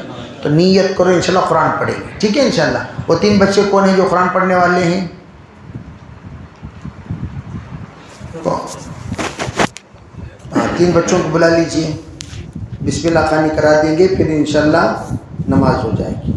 تو نیت کرو انشاءاللہ قرآن پڑھیں گے، ٹھیک ہے انشاءاللہ۔ وہ 3 بچے کون ہیں جو قرآن پڑھنے والے ہیں؟ 3 بچوں کو بلا لیجئے، بسم اللہ خوانی کرا دیں گے، پھر انشاءاللہ نماز ہو جائے گی۔